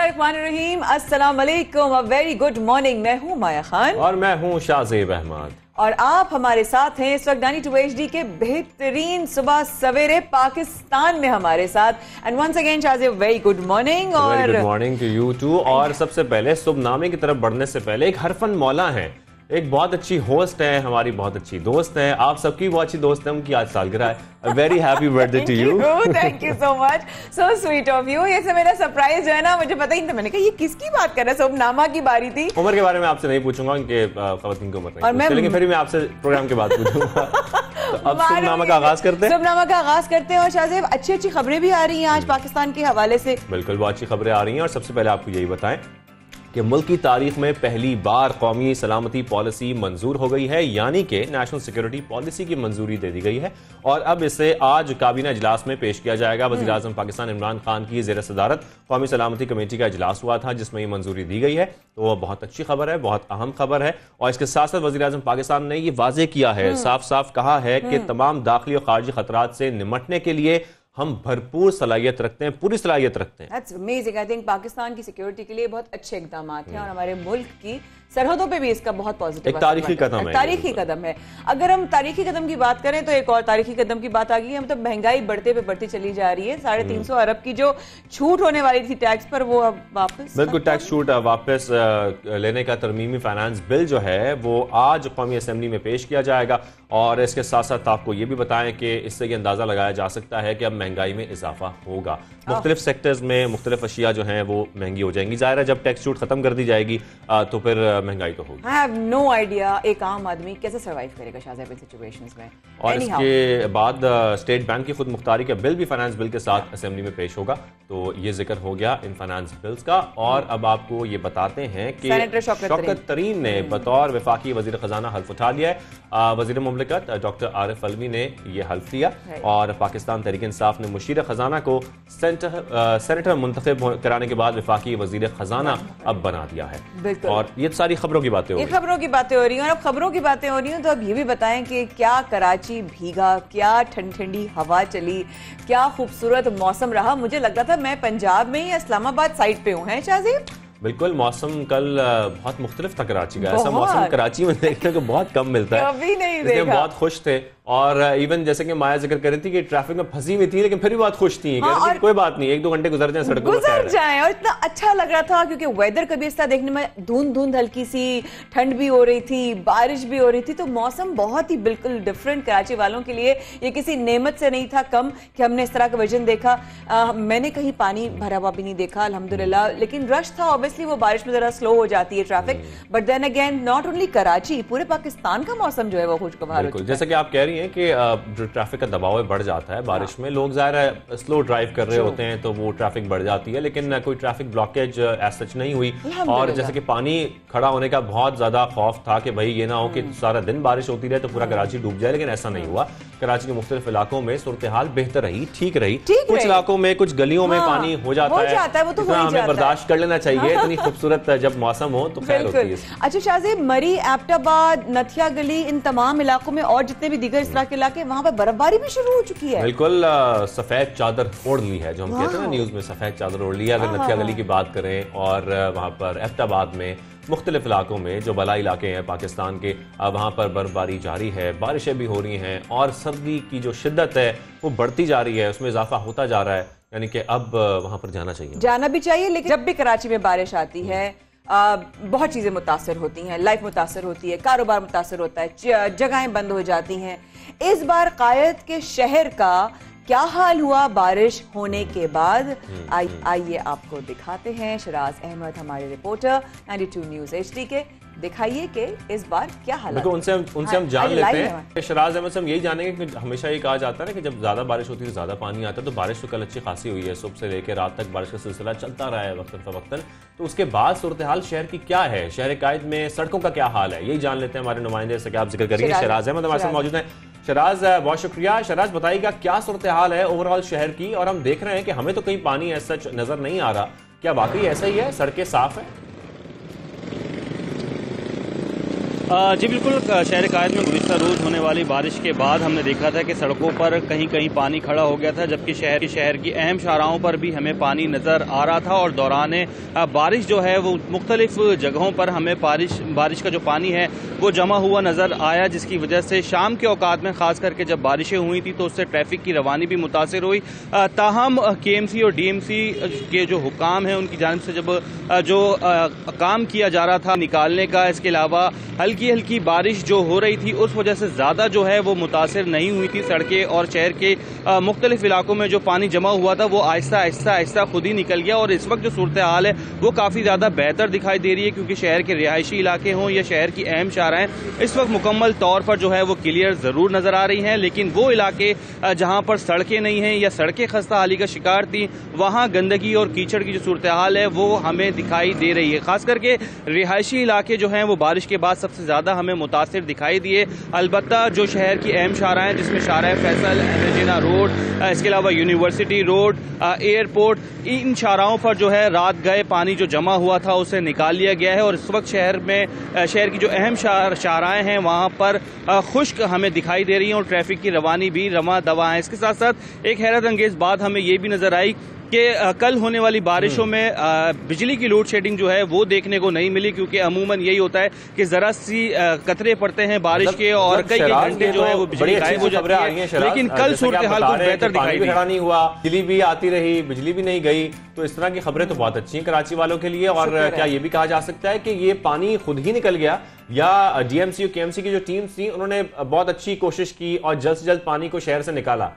बिस्मिल्लाहिर्रहमानिर्रहीम, अस्सलाम वालेकुम, अ वेरी गुड मॉर्निंग। मैं हूँ माया खान और मैं हूँ शाहजेब अहमद और आप हमारे साथ हैं इस वक्त डानी 2 HD के बेहतरीन सुबह सवेरे पाकिस्तान में हमारे साथ। And once again Shahzeb, very good morning. और good morning to you too. और सबसे पहले सुबनामे की तरफ बढ़ने से पहले एक हरफन मौला है, एक बहुत अच्छी होस्ट है, हमारी बहुत अच्छी दोस्त है, आप सबकी बहुत अच्छी दोस्त है, उनकी आज सालगिरह है। A very happy birthday to you. Thank you so much, so sweet of you। ये से मेरा सरप्राइज जो है ना, मुझे पता ही नहीं था। मैंने कहा ये किसकी बात कर रहा है, सुबनामा की बारी थी। उम्र के बारे में आपसे नहीं पूछूंगा, उनके खवातीन की उम्र नहीं पूछते, लेकिन फिर भी मैं आपसे प्रोग्राम के बाद पूछूंगा। तो अब सुबनामा का आगाज करते हैं। सुबनामा का आगाज करते हैं। और शाहजेब, अच्छी अच्छी खबरें भी आ रही हैं आज पाकिस्तान के हवाले से। बिल्कुल, बहुत अच्छी खबरें आ रही हैं। और सबसे पहले आपको यही बताएं कि मुल्क की तारीख में पहली बार कौमी सलामती पॉलिसी मंजूर हो गई है, यानी कि नेशनल सिक्योरिटी पॉलिसी की मंजूरी दे दी गई है और अब इसे आज काबीना इजलास में पेश किया जाएगा। वज़ीर आज़म पाकिस्तान इमरान खान की ज़ेर सदारत कौमी सलामती कमेटी का इजलास हुआ था जिसमें ये मंजूरी दी गई है। तो वह बहुत अच्छी खबर है, बहुत अहम खबर है। और इसके साथ साथ वज़ीर आज़म पाकिस्तान ने ये वाज़ेह किया है, साफ साफ कहा है कि तमाम दाखिली और खारजी खतरात से निमटने के लिए हम भरपूर सलाहियत रखते हैं, पूरी सलाहियत रखते हैं। That's amazing। I think Pakistan की सिक्योरिटी के लिए बहुत अच्छे इकदाम हैं और हमारे मुल्क की सरहदों पे भी इसका बहुत पॉजिटिव एक तारीखी कदम है। तारीखी कदम है। अगर हम तारीखी कदम की बात करें तो एक और तारीखी कदम की बात आ गई है। मतलब महंगाई बढ़ते पे बढ़ती चली जा रही है। 350 अरब की जो छूट होने वाली थी टैक्स पर, वो अब वापस बिल्कुल टैक्स छूट वापस लेने का तरमीमी फाइनेंस बिल जो है वो आज कौमी असेंबली में पेश किया जाएगा। और इसके साथ साथ आपको ये भी बताएं कि इससे ये अंदाजा लगाया जा सकता है कि अब महंगाई में इजाफा होगा। मुख्तलिफ सेक्टर्स में मुख्तलिफ अशिया जो हैं वो महंगी हो जाएंगी। ज़ाहिर है जब टैक्स छूट खत्म कर दी जाएगी तो फिर महंगाई तो होगी। I have no idea एक आम आदमी कैसे सर्वाइव करेगा शाहजेब इन सिचुएशंस में। और इसके बाद स्टेट बैंक की खुद मुख्तारी का बिल भी फाइनेंस बिल के साथ असेंबली में पेश होगा। तो ये जिक्र हो गया इन फाइनेंस बिल्स का। और अब आपको ये बताते हैं कि शौकत तरीन ने बतौर वफाकी वजीर खजाना हल्फ उठा लिया है। वजीर मुमलिकत डॉक्टर आरिफ अलवी ने यह हल्फ लिया और पाकिस्तान तहरीक इंसाफ ने मुशीर खजाना को सेनेटर मुंतखब कराने के बाद वफाकी वजीर खजाना अब बना दिया है। और ये सारी खबरों की बातें हो रही हैं। खबरों की बातें हो रही हैं। और अब खबरों की बातें हो रही हैं तो अब ये भी बताएं कि क्या कराची भीगा, क्या ठंडी ठंडी हवा चली, क्या खूबसूरत मौसम रहा। मुझे लग रहा था मैं पंजाब में ही इस्लामाबाद साइड पे हूँ। है शाहजेब? बिल्कुल, मौसम कल बहुत मुख्तलिफ था कराची का। ऐसा मौसम कराची में देखने को बहुत कम मिलता है। कभी नहीं देखा। बहुत खुश थे और इवन जैसे कि माया जिक्र कर रही थी कि ट्रैफिक में फंसी हुई थी लेकिन फिर भी बहुत खुश थी। और कोई बात नहीं, 1-2 घंटे गुजर जाए सड़कों पर गुजर जाए। और इतना अच्छा लग रहा था क्योंकि वेदर कभी इस तरह देखने में धुंध धुंध हल्की सी ठंड भी हो रही थी, बारिश भी हो रही थी। तो मौसम बहुत ही बिल्कुल डिफरेंट कराची वालों के लिए। ये किसी नेमत से नहीं था कम कि हमने इस तरह का विजन देखा। मैंने कहीं पानी भरा हुआ भी नहीं देखा अल्हम्दुलिल्लाह, लेकिन रश था। ऑब्वियसली वो बारिश में जरा स्लो हो जाती है traffic, but then again not only Karachi, पूरे पाकिस्तान का मौसम जो है वो खुशगवार हो चुका है। जैसा कि आप कह रही हैं कि जो ट्रैफिक का दबाव बढ़ जाता है बारिश में, लोग ज़ाहिर है स्लो ड्राइव कर रहे होते हैं तो वो ट्रैफिक बढ़ जाती है, लेकिन कोई ट्रैफिक ब्लॉकेज एज सच नहीं हुई। और जैसे कि पानी खड़ा होने का बहुत ज्यादा खौफ था कि भाई ये ना हो कि सारा दिन बारिश होती रहे तो पूरा कराची डूब जाए, लेकिन ऐसा नहीं हुआ। कराची के मुख्तलिफ इलाकों में सूरत हाल बेहतर रही, ठीक रही। कुछ इलाकों में, कुछ गलियों में पानी हो जाता है, वो तो हमें बर्दाश्त कर लेना चाहिए। इतनी खूबसूरत जब मौसम हो तो खैर होती है। अच्छा शाहजेब, मरी, एबटाबाद, नथिया गली, इन तमाम इलाकों में और जितने भी दीगर इस तरह के इलाके, वहां पर बर्फबारी भी शुरू हो चुकी है। बिल्कुल, सफेद चादर ओढ़ ली है, जो हम कहते हैं ना न्यूज में, सफेद चादर ओढ़ ली है। अगर नथिया गली की बात करें और वहां पर एबटाबाद में, मुख्तलिफ इलाकों में जो बलाई इलाके हैं पाकिस्तान के, वहां पर बर्फबारी जारी है, बारिशें भी हो रही हैं और सर्दी की जो शिद्दत है वो बढ़ती जा रही है, उसमें इजाफा होता जा रहा है। यानी कि अब वहां पर जाना भी चाहिए। लेकिन जब भी कराची में बारिश आती है बहुत चीजें मुतासर होती हैं, लाइफ मुतासर होती है, कारोबार मुतासर होता है, जगहें बंद हो जाती हैं। इस बार कायद के शहर का क्या हाल हुआ बारिश होने के बाद, आइए आपको दिखाते हैं। शराज अहमद हमारे रिपोर्टर 92 न्यूज़ HD के, दिखाइए कि इस बार क्या हाल। उनसे हम जान लेते हैं। शराज अहमद से हम यही जानेंगे कि हमेशा ये कहा जाता है ना कि जब ज्यादा बारिश होती है, ज्यादा पानी आता है, तो बारिश तो कल अच्छी खासी हुई है, सुबह से लेकर रात तक बारिश का सिलसिला चलता रहा है वक्तन फवक्तन। तो उसके बाद सूरत हाल शहर की क्या है, शहर कायद में सड़कों का क्या हाल है, यही जान लेते हैं हमारे नुमाइंदे से आप जिक्र करेंगे। शराज अहमद हमारे साथ मौजूद हैं। शराज, बहुत शुक्रिया। शराज, बताइएगा क्या सूरत हाल है ओवरऑल शहर की। और हम देख रहे हैं कि हमें तो कहीं पानी ऐसा नजर नहीं आ रहा, क्या वाकई ऐसा ही है, सड़कें साफ है? जी बिल्कुल, शहर कायद में गुज़िश्ता रोज़ होने वाली बारिश के बाद हमने देखा था कि सड़कों पर कहीं कहीं पानी खड़ा हो गया था, जबकि शहर की अहम शाहराहों पर भी हमें पानी नज़र आ रहा था। और दौरान बारिश जो है वो मुख्तलिफ जगहों पर हमें बारिश का जो पानी है वो जमा हुआ नज़र आया, जिसकी वजह से शाम के औकात में ख़ास करके जब बारिशें हुई थी तो उससे ट्रैफिक की रवानी भी मुतासिर हुई। ताहम KMC और DMC के जो हुकाम हैं उनकी जानिब से जब जो काम किया जा रहा था निकालने का, इसके अलावा हल्की बारिश जो हो रही थी उस वजह से ज़्यादा जो है वो मुतासिर नहीं हुई थी सड़कें, और शहर के मुख्तलिफ इलाकों में जो पानी जमा हुआ था वो आहिस्ता आहिस्ता खुद ही निकल गया। और इस वक्त जो सूरत हाल है वो काफ़ी ज़्यादा बेहतर दिखाई दे रही है, क्योंकि शहर के रिहायशी इलाके हों या शहर की अहम शाहराएं इस वक्त मुकम्मल तौर पर जो है वो क्लियर ज़रूर नज़र आ रही हैं। लेकिन वो इलाके जहाँ पर सड़कें नहीं हैं या सड़कें खस्ता हाली का शिकार थी, वहाँ गंदगी और कीचड़ की जो सूरत हाल है वो हमें दिखाई दे रही है। खास करके रिहायशी इलाके जो हैं वो बारिश के बाद सबसे ज़्यादा हमें मुतासिर दिखाई दिए। अलबत्ता जो शहर की अहम शाहराएं जिसमें शाहराह फैसल, एमेजिना रोड, इसके अलावा यूनिवर्सिटी रोड, एयरपोर्ट, इन शाहराहों पर जो है रात गए पानी जो जमा हुआ था उसे निकाल लिया गया है। और इस वक्त शहर की जो अहम शाहराएं हैं वहाँ पर खुश्क हमें दिखाई दे रही हैं और ट्रैफिक की रवानी भी रवा दवा है। इसके साथ साथ एक हैरत अंगेज बात हमें ये भी नजर आई कि कल होने वाली बारिशों में बिजली की लोड शेडिंग जो है वो देखने को नहीं मिली, क्योंकि अमूमन यही होता है कि जरा सी कतरे पड़ते हैं बारिश के और कई घंटे जो है वो बिजली गायब हो जाती है। लेकिन कल सूरत हाल कुछ बेहतर दिखाई दी। नहीं हुआ, बिजली भी आती रही, बिजली भी नहीं गई, तो इस तरह की खबरें तो बहुत अच्छी हैं कराची वालों के लिए। और क्या ये भी कहा जा सकता है कि ये पानी खुद ही निकल गया, या DMC और KMC की जो टीम थी उन्होंने बहुत अच्छी कोशिश की और जल्द से जल्द पानी को शहर से निकाला?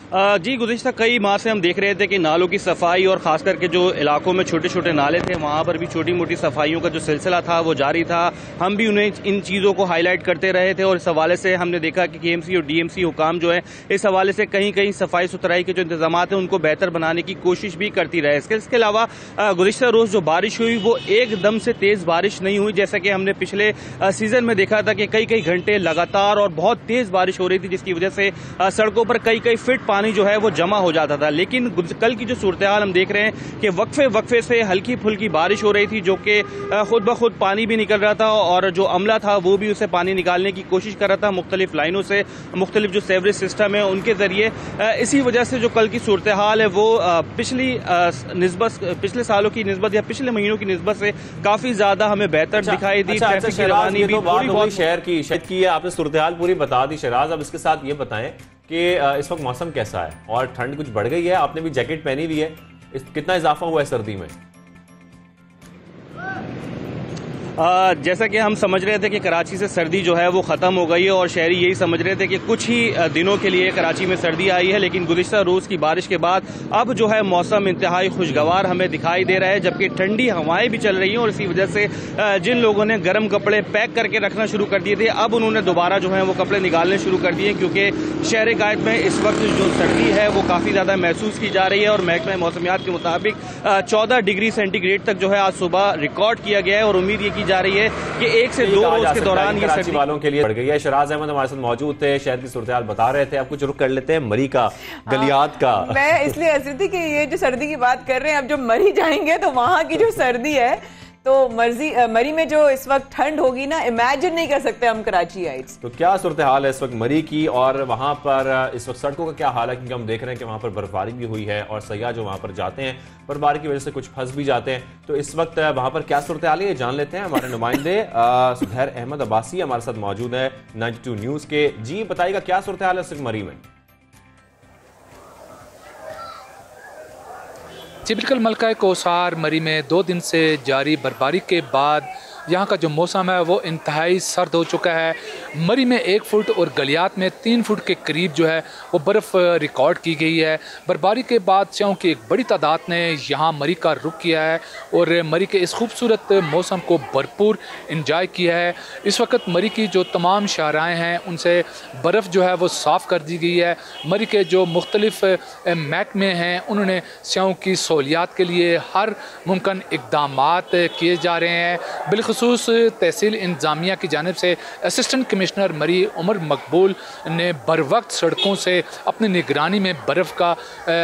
जी, गुज़िश्ता कई माह से हम देख रहे थे कि नालों की सफाई और ख़ास करके जो इलाकों में छोटे छोटे नाले थे वहाँ पर भी छोटी मोटी सफाइयों का जो सिलसिला था वो जारी था। हम भी उन्हें इन चीज़ों को हाईलाइट करते रहे थे और इस हवाले से हमने देखा कि KMC और DMC हुकाम जो है इस हवाले से कहीं कहीं सफाई सुथराई के जो इंतजाम हैं उनको बेहतर बनाने की कोशिश भी करती रहे। इसके अलावा गुज़िश्ता रोज़ जो बारिश हुई वो एकदम से तेज़ बारिश नहीं हुई, जैसा कि हमने पिछले सीज़न में देखा था कि कई घंटे लगातार और बहुत तेज़ बारिश हो रही थी, जिसकी वजह से सड़कों पर कई फीट पानी जो है वो जमा हो जाता था। लेकिन कल की जो सूरत हाल हम देख रहे हैं कि वक्फे से हल्की फुल्की बारिश हो रही थी, जो कि खुद ब खुद पानी भी निकल रहा था और जो अमला था वो भी उसे पानी निकालने की कोशिश कर रहा था मुख्तलिफ लाइनों से, मुख्तलिफ जो सेवरेज सिस्टम है उनके जरिए। इसी वजह से जो कल की सूरत हाल है वो पिछले सालों की निस्बत या पिछले महीनों की निस्बत से काफी ज्यादा हमें बेहतर दिखाई दी। ट्रैफिक की रवानी भी थोड़ी बहुत शहर की आपने सूरत हाल पूरी बता दी शहराज। अब इसके साथ ये बताएं कि इस वक्त मौसम कैसा है और ठंड कुछ बढ़ गई है? आपने भी जैकेट पहनी हुई है, कितना इजाफा हुआ है सर्दी में? जैसा कि हम समझ रहे थे कि कराची से सर्दी जो है वो ख़त्म हो गई है और शहरी यही समझ रहे थे कि कुछ ही दिनों के लिए कराची में सर्दी आई है, लेकिन गुज़िश्ता रोज़ की बारिश के बाद अब जो है मौसम इंतहाई खुशगवार हमें दिखाई दे रहा है, जबकि ठंडी हवाएं भी चल रही हैं। और इसी वजह से जिन लोगों ने गर्म कपड़े पैक करके रखना शुरू कर दिए थे अब उन्होंने दोबारा जो है वो कपड़े निकालने शुरू कर दिए, क्योंकि शहर कायद में इस वक्त जो सर्दी है वो काफ़ी ज़्यादा महसूस की जा रही है। और महकमा मौसमियात के मुताबिक 14 डिग्री सेंटीग्रेड तक जो है आज सुबह रिकॉर्ड किया गया है और उम्मीद ये की जा रही है कि 1 से 2 रोज के दौरान ये सर्दी वालों के लिए बढ़ गई है। शहराज अहमद हमारे साथ मौजूद थे, शहर की सूरत हाल बता रहे थे। अब कुछ रुक कर लेते हैं मरी का, गलियात का। मैं इसलिए हंस रही थी कि ये जो सर्दी की बात कर रहे हैं, अब जो मरी जाएंगे तो वहां की जो सर्दी है तो मरी में जो इस वक्त ठंड होगी ना, इमेजिन नहीं कर सकते हम कराची आइट्स। तो क्या सूरत हाल है इस वक्त मरी की और वहां पर इस वक्त सड़कों का क्या हाल है? क्योंकि हम देख रहे हैं कि वहां पर बर्फबारी भी हुई है और सयाह जो वहां पर जाते हैं बर्फबारी की वजह से कुछ फंस भी जाते हैं। तो इस वक्त वहां पर क्या सूरत हाल है ये जान लेते हैं। हमारे नुमाइंदे सुधैर अहमद अब्बासी हमारे साथ मौजूद है 92 न्यूज के। जी बताइएगा क्या सूरत हाल है इस वक्त मरी में? जी बिल्कुल, मलका कोसार मरी में 2 दिन से जारी बर्फबारी के बाद यहाँ का जो मौसम है वो इंतहाई सर्द हो चुका है। मरी में 1 फुट और गलियात में 3 फुट के करीब जो है वो बर्फ़ रिकॉर्ड की गई है। बर्फबारी के बाद स्याहों की एक बड़ी तादाद ने यहाँ मरी का रुख किया है और मरी के इस खूबसूरत मौसम को भरपूर इंजॉय किया है। इस वक्त मरी की जो तमाम शाहराएँ हैं उनसे बर्फ़ जो है वो साफ़ कर दी गई है। मरी के जो मुख्तलिफ महकमे हैं उन्होंने स्याहों की सहूलियात के लिए हर मुमकिन इक़दामात किए जा रहे हैं। बिल्कुल बिलखुसूस तहसील इंतज़ामिया की जानिब से असिस्टेंट कमिश्नर मरी उमर मकबूल ने बर वक्त सड़कों से अपनी निगरानी में बर्फ़ का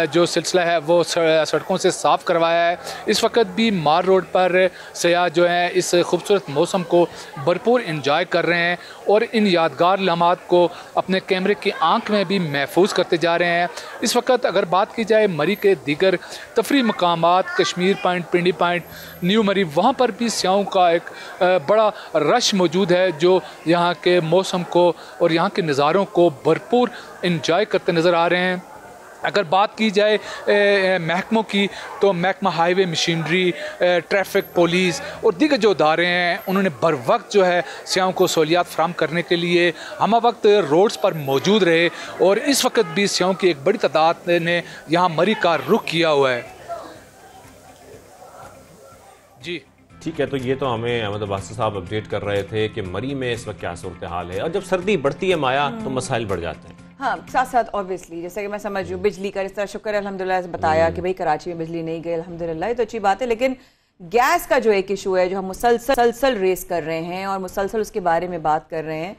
जो सिलसिला है वो सड़कों से साफ़ करवाया है। इस वक्त भी मार रोड पर सयाह जो हैं इस खूबसूरत मौसम को भरपूर इंजॉय कर रहे हैं और इन यादगार लम्हात को अपने कैमरे की आंख में भी महफूज करते जा रहे हैं। इस वक्त अगर बात की जाए मरी के दीगर तफरी मकामात, कश्मीर पॉइंट, पिंडी पॉइंट, न्यू मरी, वहाँ पर भी स्याहों का एक बड़ा रश मौजूद है जो यहाँ के मौसम को और यहाँ के नज़ारों को भरपूर इंजॉय करते नज़र आ रहे हैं। अगर बात की जाए महकमों की तो महकमा हाईवे मशीनरी, ट्रैफिक पुलिस और दीगर जो इदारे हैं उन्होंने बर वक्त जो है सयाहों को सहूलियात फराहम करने के लिए हम वक्त रोड्स पर मौजूद रहे और इस वक्त भी सयाहों की एक बड़ी तादाद ने यहाँ मरी का रुख किया हुआ है। जी ठीक है, तो ये तो हमें अहमद अब्बास साहब अपडेट कर रहे थे कि मरी में इस वक्त क्या सूरत हाल है, और जब सर्दी बढ़ती है माया तो मसाइल बढ़ जाते हैं। हाँ, साथ साथ ऑब्वियसली जैसे कि मैं समझ रही हूँ बिजली का इस तरह शुक्र है अल्हम्दुलिल्लाह बताया कि भाई कराची में बिजली नहीं गई अल्हम्दुलिल्लाह, ये तो अच्छी बात है। लेकिन गैस का जो एक इशू है जो हम मुसलसल रेस कर रहे हैं और मुसलसल उसके बारे में बात कर रहे हैं,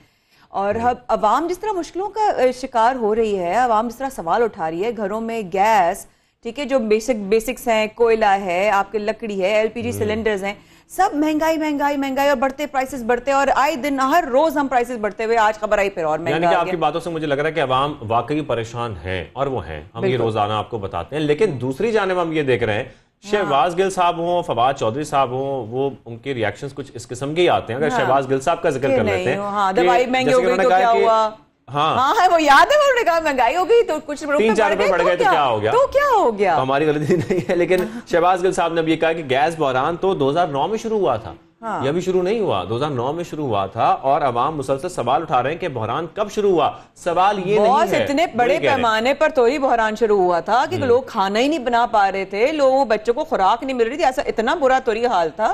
और अब अवाम जिस तरह मुश्किलों का शिकार हो रही है, अवाम जिस तरह सवाल उठा रही है, घरों में गैस, ठीक है, जो बेसिक्स हैं, कोयला है, आपके लकड़ी है, एलपीजी सिलेंडर्स हैं, सब महंगाई महंगाई महंगाई और बढ़ते प्राइसेस बढ़ते, और आए दिन हर रोज हम प्राइसेस बढ़ते हुए, आज खबर आई फिर और महंगा। यानी कि आपकी बातों से मुझे लग रहा है कि अवाम वाकई परेशान है, और वो हैं, हम ये रोजाना आपको बताते हैं। लेकिन दूसरी जानिब हम ये देख रहे हैं, शहबाज गिल साहब हों, फवाद चौधरी साहब हों, वो उनके रिएक्शंस कुछ इस किस्म के ही आते हैं। अगर शहबाज गिल साहब का जिक्र कर लेते हैं, दवाई महंगी हो गई तो क्या हुआ, हाँ है वो याद है, उन्होंने कहा महंगाई हो गई तो कुछ 3-4 रुपए बढ़ गए तो क्या हो गया, तो क्या हो गया, तो हमारी गलती नहीं है। लेकिन शहबाज गिल साहब ने भी कहा कि गैस बहरान तो 2009 में शुरू हुआ था, यह भी शुरू नहीं हुआ, 2009 में शुरू हुआ था, और अवाम मुसलसल सवाल उठा रहे हैं कि बहरान कब शुरू हुआ। सवाल ये नहीं है, इतने बड़े पैमाने पर तो ही बहरान शुरू हुआ था कि लोग खाना ही नहीं बना पा रहे थे, लोगों बच्चों को खुराक नहीं मिल रही थी, ऐसा इतना बुरा तोरी हाल था।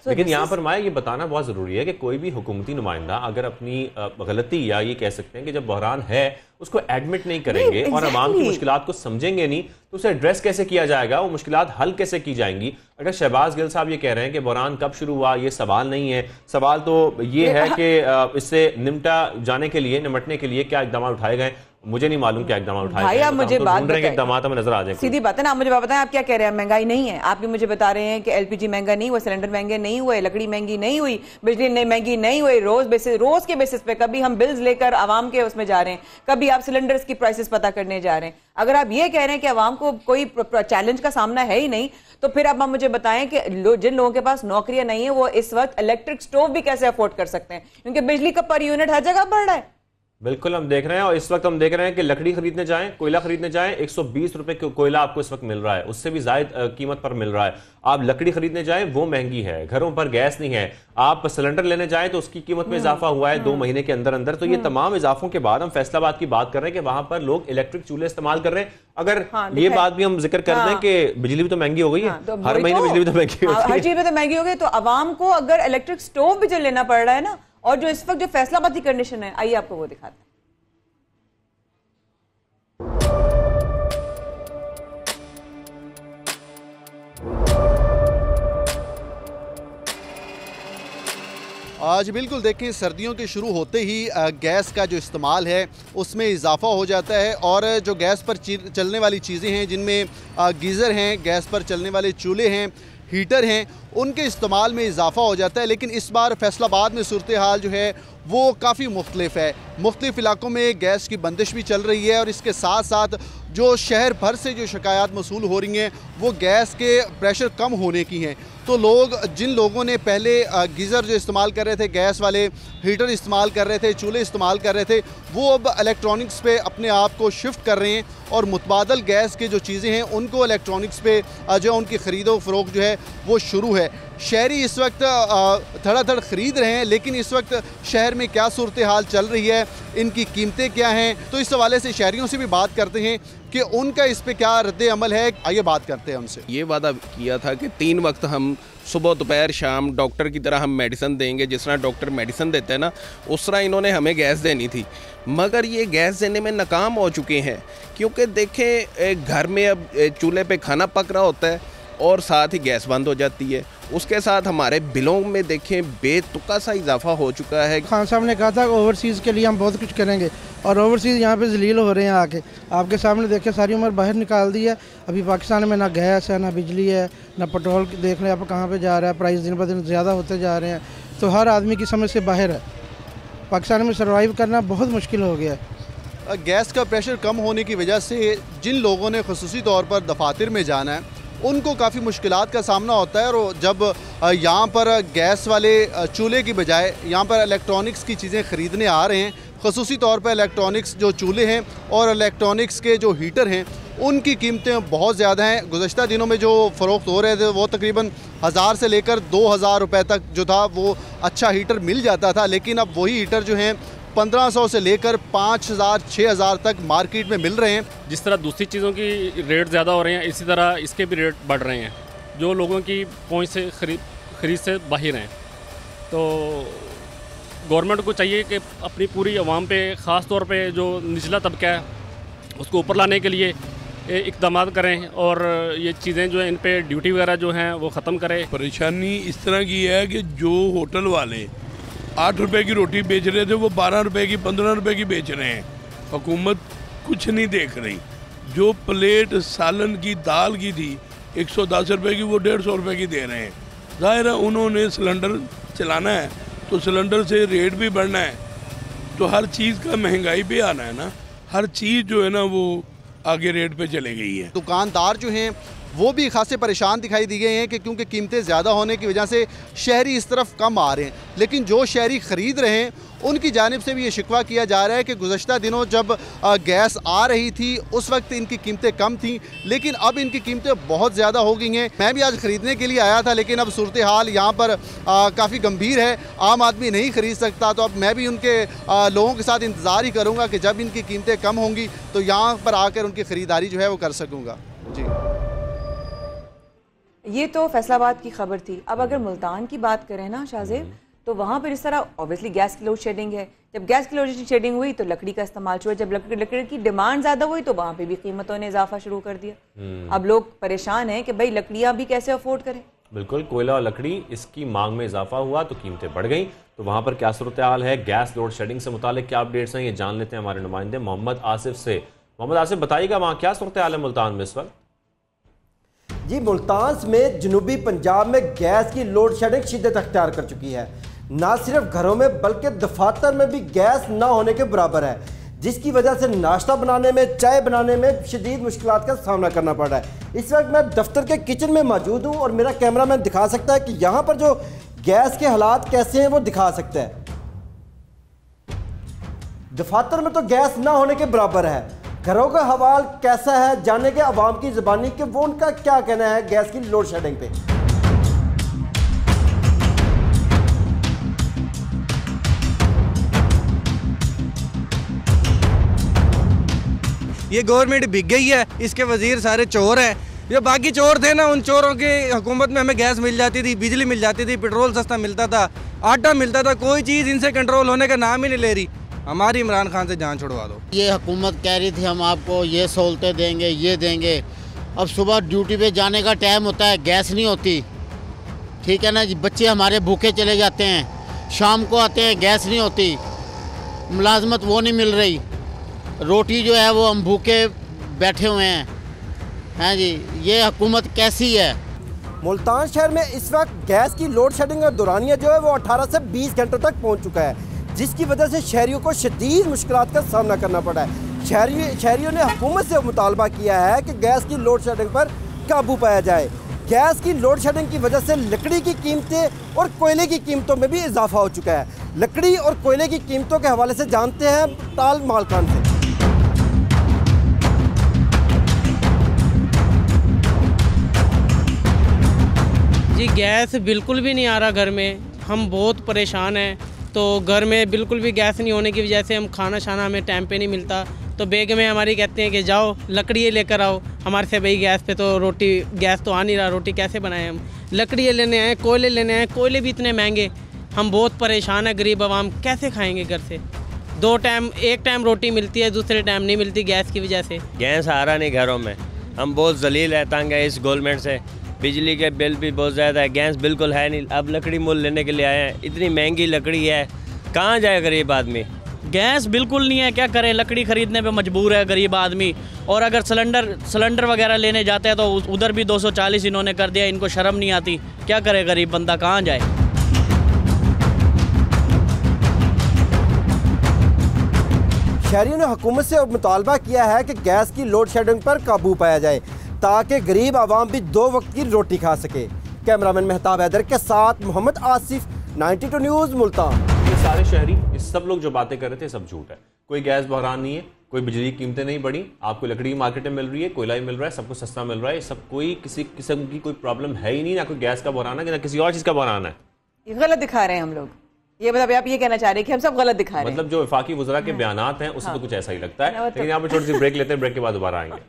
लेकिन यहाँ पर माया ये बताना बहुत जरूरी है कि कोई भी हुकूमती नुमाइंदा अगर अपनी गलती, या ये कह सकते हैं कि जब बहरान है उसको एडमिट नहीं करेंगे और अवाम की मुश्किलात को समझेंगे नहीं, तो उसे एड्रेस कैसे किया जाएगा, वो मुश्किलात हल कैसे की जाएंगी। अगर शहबाज गिल साहब ये कह रहे हैं कि बहरान कब शुरू हुआ, ये सवाल नहीं है, सवाल तो ये है कि इससे निमटने के लिए क्या इकदाम उठाए गए। मुझे नहीं मालूम क्या इकदाम उठाए भाई, आप मुझे बात बताएं, हमें नजर आ जाए, सीधी बात है ना, आप मुझे बताएं आप क्या कह रहे हैं, महंगाई नहीं है, आप भी मुझे बता रहे हैं कि एलपीजी महंगा नहीं हुआ, सिलेंडर महंगे नहीं हुए, लकड़ी महंगी नहीं हुई, बिजली महंगी नहीं हुई, रोज के बेसिस पे कभी हम बिल्स लेकर आवाम के उसमें जा रहे हैं, कभी आप सिलेंडर्स की प्राइसेस पता करने जा रहे हैं। अगर आप ये कह रहे हैं कि आवाम को कोई चैलेंज का सामना है ही नहीं, तो फिर अब आप मुझे बताएं कि जिन लोगों के पास नौकरियां नहीं है वो इस वक्त इलेक्ट्रिक स्टोव भी कैसे अफोर्ड कर सकते हैं, क्योंकि बिजली का पर यूनिट हर जगह बढ़ रहा है। बिल्कुल हम देख रहे हैं, और इस वक्त हम देख रहे हैं कि लकड़ी खरीदने जाएं, कोयला खरीदने जाएं, 120 रुपए कोयला आपको इस वक्त मिल रहा है, उससे भी जायद कीमत पर मिल रहा है। आप लकड़ी खरीदने जाएं वो महंगी है, घरों पर गैस नहीं है, आप सिलेंडर लेने जाएं तो उसकी कीमत में इजाफा हुआ है 2 महीने के अंदर अंदर। तो ये तमाम इजाफों के बाद हम फैसलाबाद की बात कर रहे हैं कि वहां पर लोग इलेक्ट्रिक चूल्हे इस्तेमाल कर रहे हैं। अगर ये बात भी हम जिक्र कर दें कि बिजली भी तो महंगी हो गई है, हर महीने बिजली भी तो महंगी हो गई है, हर चीज तो महंगी हो गई, तो आवाम को अगर इलेक्ट्रिक स्टोव भी जो लेना पड़ रहा है ना, और जो इस वक्त जो फैसलाबाद की कंडीशन है, आइए आपको वो दिखाते हैं। आज बिल्कुल देखें, सर्दियों के शुरू होते ही गैस का जो इस्तेमाल है उसमें इजाफा हो जाता है, और जो गैस पर चलने वाली चीज़ें हैं जिनमें गीज़र हैं, गैस पर चलने वाले चूल्हे हैं, हीटर हैं, उनके इस्तेमाल में इजाफा हो जाता है। लेकिन इस बार फैसलाबाद में सूरत हाल जो है वो काफ़ी मुख्तलिफ है। मुख्तलिफ इलाकों में गैस की बंदिश भी चल रही है, और इसके साथ साथ जो शहर भर से जो शिकायत मसूल हो रही हैं वो गैस के प्रेशर कम होने की हैं। तो लोग, जिन लोगों ने पहले गीज़र जो इस्तेमाल कर रहे थे, गैस वाले हीटर इस्तेमाल कर रहे थे, चूल्हे इस्तेमाल कर रहे थे, वो अब इलेक्ट्रॉनिक्स पे अपने आप को शिफ्ट कर रहे हैं, और मुतबादल गैस के जो चीज़ें हैं उनको इलेक्ट्रॉनिक्स पे जो उनकी ख़रीदो फ़रोख्त जो है वो शुरू है। शहरी इस वक्त धड़ाधड़ ख़रीद रहे हैं, लेकिन इस वक्त शहर में क्या सूरत हाल चल रही है, इनकी कीमतें क्या हैं, तो इस हवाले से शहरियों से भी बात करते हैं कि उनका इस पे क्या रद्द अमल है। आइए बात करते हैं उनसे। ये वादा किया था कि 3 वक्त हम सुबह दोपहर शाम डॉक्टर की तरह हम मेडिसिन देंगे, जिस तरह डॉक्टर मेडिसिन देते हैं ना, उस तरह इन्होंने हमें गैस देनी थी, मगर ये गैस देने में नाकाम हो चुके हैं। क्योंकि देखें, घर में अब चूल्हे पे खाना पक रहा होता है, और साथ ही गैस बंद हो जाती है। उसके साथ हमारे बिलों में देखें बेतुका सा इजाफा हो चुका है। खान साहब ने कहा था कि ओवरसीज़ के लिए हम बहुत कुछ करेंगे और ओवरसीज़ यहाँ पे जलील हो रहे हैं आके। आपके सामने देखें सारी उम्र बाहर निकाल दी है। अभी पाकिस्तान में ना गैस है, ना बिजली है, ना पेट्रोल। देख लें आप कहाँ पे जा रहा है, प्राइस दिन ब दिन ज़्यादा होते जा रहे हैं। तो हर आदमी की समझ से बाहर है। पाकिस्तान में सर्वाइव करना बहुत मुश्किल हो गया है। गैस का प्रेशर कम होने की वजह से जिन लोगों ने खुसूसी तौर पर दफातर में जाना है उनको काफ़ी मुश्किलात का सामना होता है। और जब यहाँ पर गैस वाले चूल्हे की बजाय यहाँ पर इलेक्ट्रॉनिक्स की चीज़ें ख़रीदने आ रहे हैं, खुसूसी तौर पर इलेक्ट्रॉनिक्स जो चूल्हे हैं और इलेक्ट्रॉनिक्स के जो हीटर हैं उनकी कीमतें बहुत ज़्यादा हैं। गुज़श्ता दिनों में जो फ़रोख्त हो रहे थे वो तकरीबन 1000 से लेकर 2000 रुपये तक जो था वो अच्छा हीटर मिल जाता था, लेकिन अब वही हीटर जो हैं 1500 से लेकर 5000 6000 तक मार्केट में मिल रहे हैं। जिस तरह दूसरी चीज़ों की रेट ज़्यादा हो रहे हैं, इसी तरह इसके भी रेट बढ़ रहे हैं जो लोगों की पहुंच से खरीद से बाहर हैं। तो गवर्नमेंट को चाहिए कि अपनी पूरी आवाम पे, ख़ास तौर पे जो निचला तबका है उसको ऊपर लाने के लिए इक़दाम करें और ये चीज़ें जो हैं इन पे ड्यूटी वगैरह जो हैं वो ख़त्म करें। परेशानी इस तरह की है कि जो होटल वाले 8 रुपए की रोटी बेच रहे थे वो 12 रुपए की 15 रुपए की बेच रहे हैं। हुकूमत कुछ नहीं देख रही। जो प्लेट सालन की दाल की थी 110 रुपए की वो 150 रुपए की दे रहे हैं। ज़ाहिर है उन्होंने सिलेंडर चलाना है तो सिलेंडर से रेट भी बढ़ना है, तो हर चीज़ का महंगाई पे आना है ना। हर चीज़ जो है ना वो आगे रेट पे चले गई है। दुकानदार जो हैं वो भी खासे परेशान दिखाई दी गए हैं कि क्योंकि कीमतें ज़्यादा होने की वजह से शहरी इस तरफ कम आ रहे हैं, लेकिन जो शहरी ख़रीद रहे हैं उनकी जानिब से भी ये शिकवा किया जा रहा है कि गुज़श्ता दिनों जब गैस आ रही थी उस वक्त इनकी कीमतें कम थीं, लेकिन अब इनकी कीमतें बहुत ज़्यादा हो गई हैं। मैं भी आज ख़रीदने के लिए आया था, लेकिन अब सूरत हाल यहाँ पर काफ़ी गंभीर है, आम आदमी नहीं ख़रीद सकता। तो अब मैं भी उनके लोगों के साथ इंतज़ार ही करूँगा कि जब इनकी कीमतें कम होंगी तो यहाँ पर आकर उनकी ख़रीदारी जो है वो कर सकूँगा। जी, ये तो फैसलाबाद की खबर थी। अब अगर मुल्तान की बात करें ना शाहजेब, तो वहाँ पर इस तरह ऑब्वियसली गैस की लोड शेडिंग है। जब गैस की लोड शेडिंग हुई तो लकड़ी का इस्तेमाल हुआ। जब लकड़ी की डिमांड ज़्यादा हुई तो वहाँ पे भी कीमतों ने इजाफा शुरू कर दिया। अब लोग परेशान हैं कि भाई लकड़ियाँ भी कैसे अफोर्ड करें। बिल्कुल, कोयला और लकड़ी इसकी मांग में इजाफा हुआ तो कीमतें बढ़ गई। तो वहाँ पर क्या सूरत हाल है, गैस लोड शेडिंग से मुतालिक क्या अपडेट्स हैं, ये जान लेते हैं हमारे नुमाइंदे मोहम्मद आसिफ से। मोहम्मद आसिफ, बताइएगा वहाँ क्या सूरत हाल है मुल्तान में इस वक्त? जी, मुल्तान में जनूबी पंजाब में गैस की लोड शेडिंग शिद्दत अख्तियार कर चुकी है। ना सिर्फ घरों में बल्कि दफातर में भी गैस ना होने के बराबर है, जिसकी वजह से नाश्ता बनाने में, चाय बनाने में शदीद मुश्किलात का सामना करना पड़ रहा है। इस वक्त मैं दफ्तर के किचन में मौजूद हूँ और मेरा कैमरामैन दिखा सकता है कि यहाँ पर जो गैस के हालात कैसे हैं वो दिखा सकता है। दफातर में तो गैस ना होने के बराबर है। घरों का हवाल कैसा है जानने के अवाम की ज़बानी के वो उनका क्या कहना है गैस की लोड शेडिंग पे। ये गवर्नमेंट बिक गई है, इसके वजीर सारे चोर हैं। जो बाकी चोर थे ना, उन चोरों की हुकूमत में हमें गैस मिल जाती थी, बिजली मिल जाती थी, पेट्रोल सस्ता मिलता था, आटा मिलता था। कोई चीज़ इनसे कंट्रोल होने का नाम ही नहीं ले रही। हमारी इमरान खान से जान छुड़वा दो। ये हुकूमत कह रही थी हम आपको ये सहूलतें देंगे, ये देंगे। अब सुबह ड्यूटी पे जाने का टाइम होता है, गैस नहीं होती, ठीक है ना जी। बच्चे हमारे भूखे चले जाते हैं, शाम को आते हैं, गैस नहीं होती, मुलाजमत वो नहीं मिल रही, रोटी जो है वो हम भूखे बैठे हुए हैं जी। ये हुकूमत कैसी है। मुल्तान शहर में इस वक्त गैस की लोड शेडिंग का दौरानिया जो है वो 18 से 20 घंटों तक पहुंच चुका है, जिसकी वजह से शहरियों को शदीद मुश्किलात का सामना करना पड़ा है। शहरियों ने हुकूमत से मुतालबा किया है कि गैस की लोड शेडिंग पर काबू पाया जाए। गैस की लोड शेडिंग की वजह से लकड़ी की कीमतें और कोयले की कीमतों में भी इजाफा हो चुका है। लकड़ी और कोयले की कीमतों के हवाले से जानते हैं ताल मालकान से। जी, गैस बिल्कुल भी नहीं आ रहा घर में, हम बहुत परेशान हैं। तो घर में बिल्कुल भी गैस नहीं होने की वजह से हम खाना शाना हमें टाइम पे नहीं मिलता। तो बेगमें हमारी कहते हैं कि जाओ लकड़ी लेकर आओ। हमारे से भाई गैस पे तो रोटी, गैस तो आ नहीं रहा, रोटी कैसे बनाएं हम। लकड़ी लेने आए, कोयले लेने आए, कोयले भी इतने महंगे। हम बहुत परेशान हैं, गरीब आवाम कैसे खाएंगे घर से। 2 टाइम, एक टाइम रोटी मिलती है, दूसरे टाइम नहीं मिलती गैस की वजह से। गैस आ रहा नहीं घरों में, हम बहुत जलील है, तंग है इस गवर्नमेंट से। बिजली के बिल भी बहुत ज़्यादा है, गैस बिल्कुल है नहीं। अब लकड़ी मोल लेने के लिए आए हैं, इतनी महंगी लकड़ी है, कहाँ जाए गरीब आदमी। गैस बिल्कुल नहीं है, क्या करें, लकड़ी खरीदने पे मजबूर है गरीब आदमी। और अगर सिलेंडर वगैरह लेने जाते हैं तो उधर भी 240 इन्होंने कर दिया, इनको शर्म नहीं आती। क्या करे गरीब बंदा, कहाँ जाए। शहरियों ने हुकूमत से मुतालबा किया है कि गैस की लोड शेडिंग पर काबू पाया जाए ताकि गरीब आवाम भी 2 वक्त की रोटी खा सके। कैमरामैन मेहताब हैदर के साथ मोहम्मद आसिफ, 92 न्यूज़, मुल्तान। ये सारे शहरी, ये सब लोग जो बातें कर रहे थे सब झूठ है। कोई गैस बहरान नहीं है, कोई बिजली की कीमतें नहीं बढ़ी, आपको लकड़ी मार्केट में मिल रही है, कोयला मिल रहा है, सब कुछ सस्ता मिल रहा है, सब कोई किसी किस्म की कोई प्रॉब्लम है ही नहीं, ना कोई गैस का बहरान है ना किसी और चीज़ का बहरान है। ये गलत दिखा रहे हैं हम लोग, ये मतलब आप ये कहना चाह रहे हैं कि हम सब गलत दिखा रहे हैं। मतलब जो वफाकी वज़रा के बयानात हैं उससे तो कुछ ऐसा ही लगता है। लेकिन यहाँ पर छोटी सी ब्रेक लेते हैं, ब्रेक के बाद दोबारा आएंगे।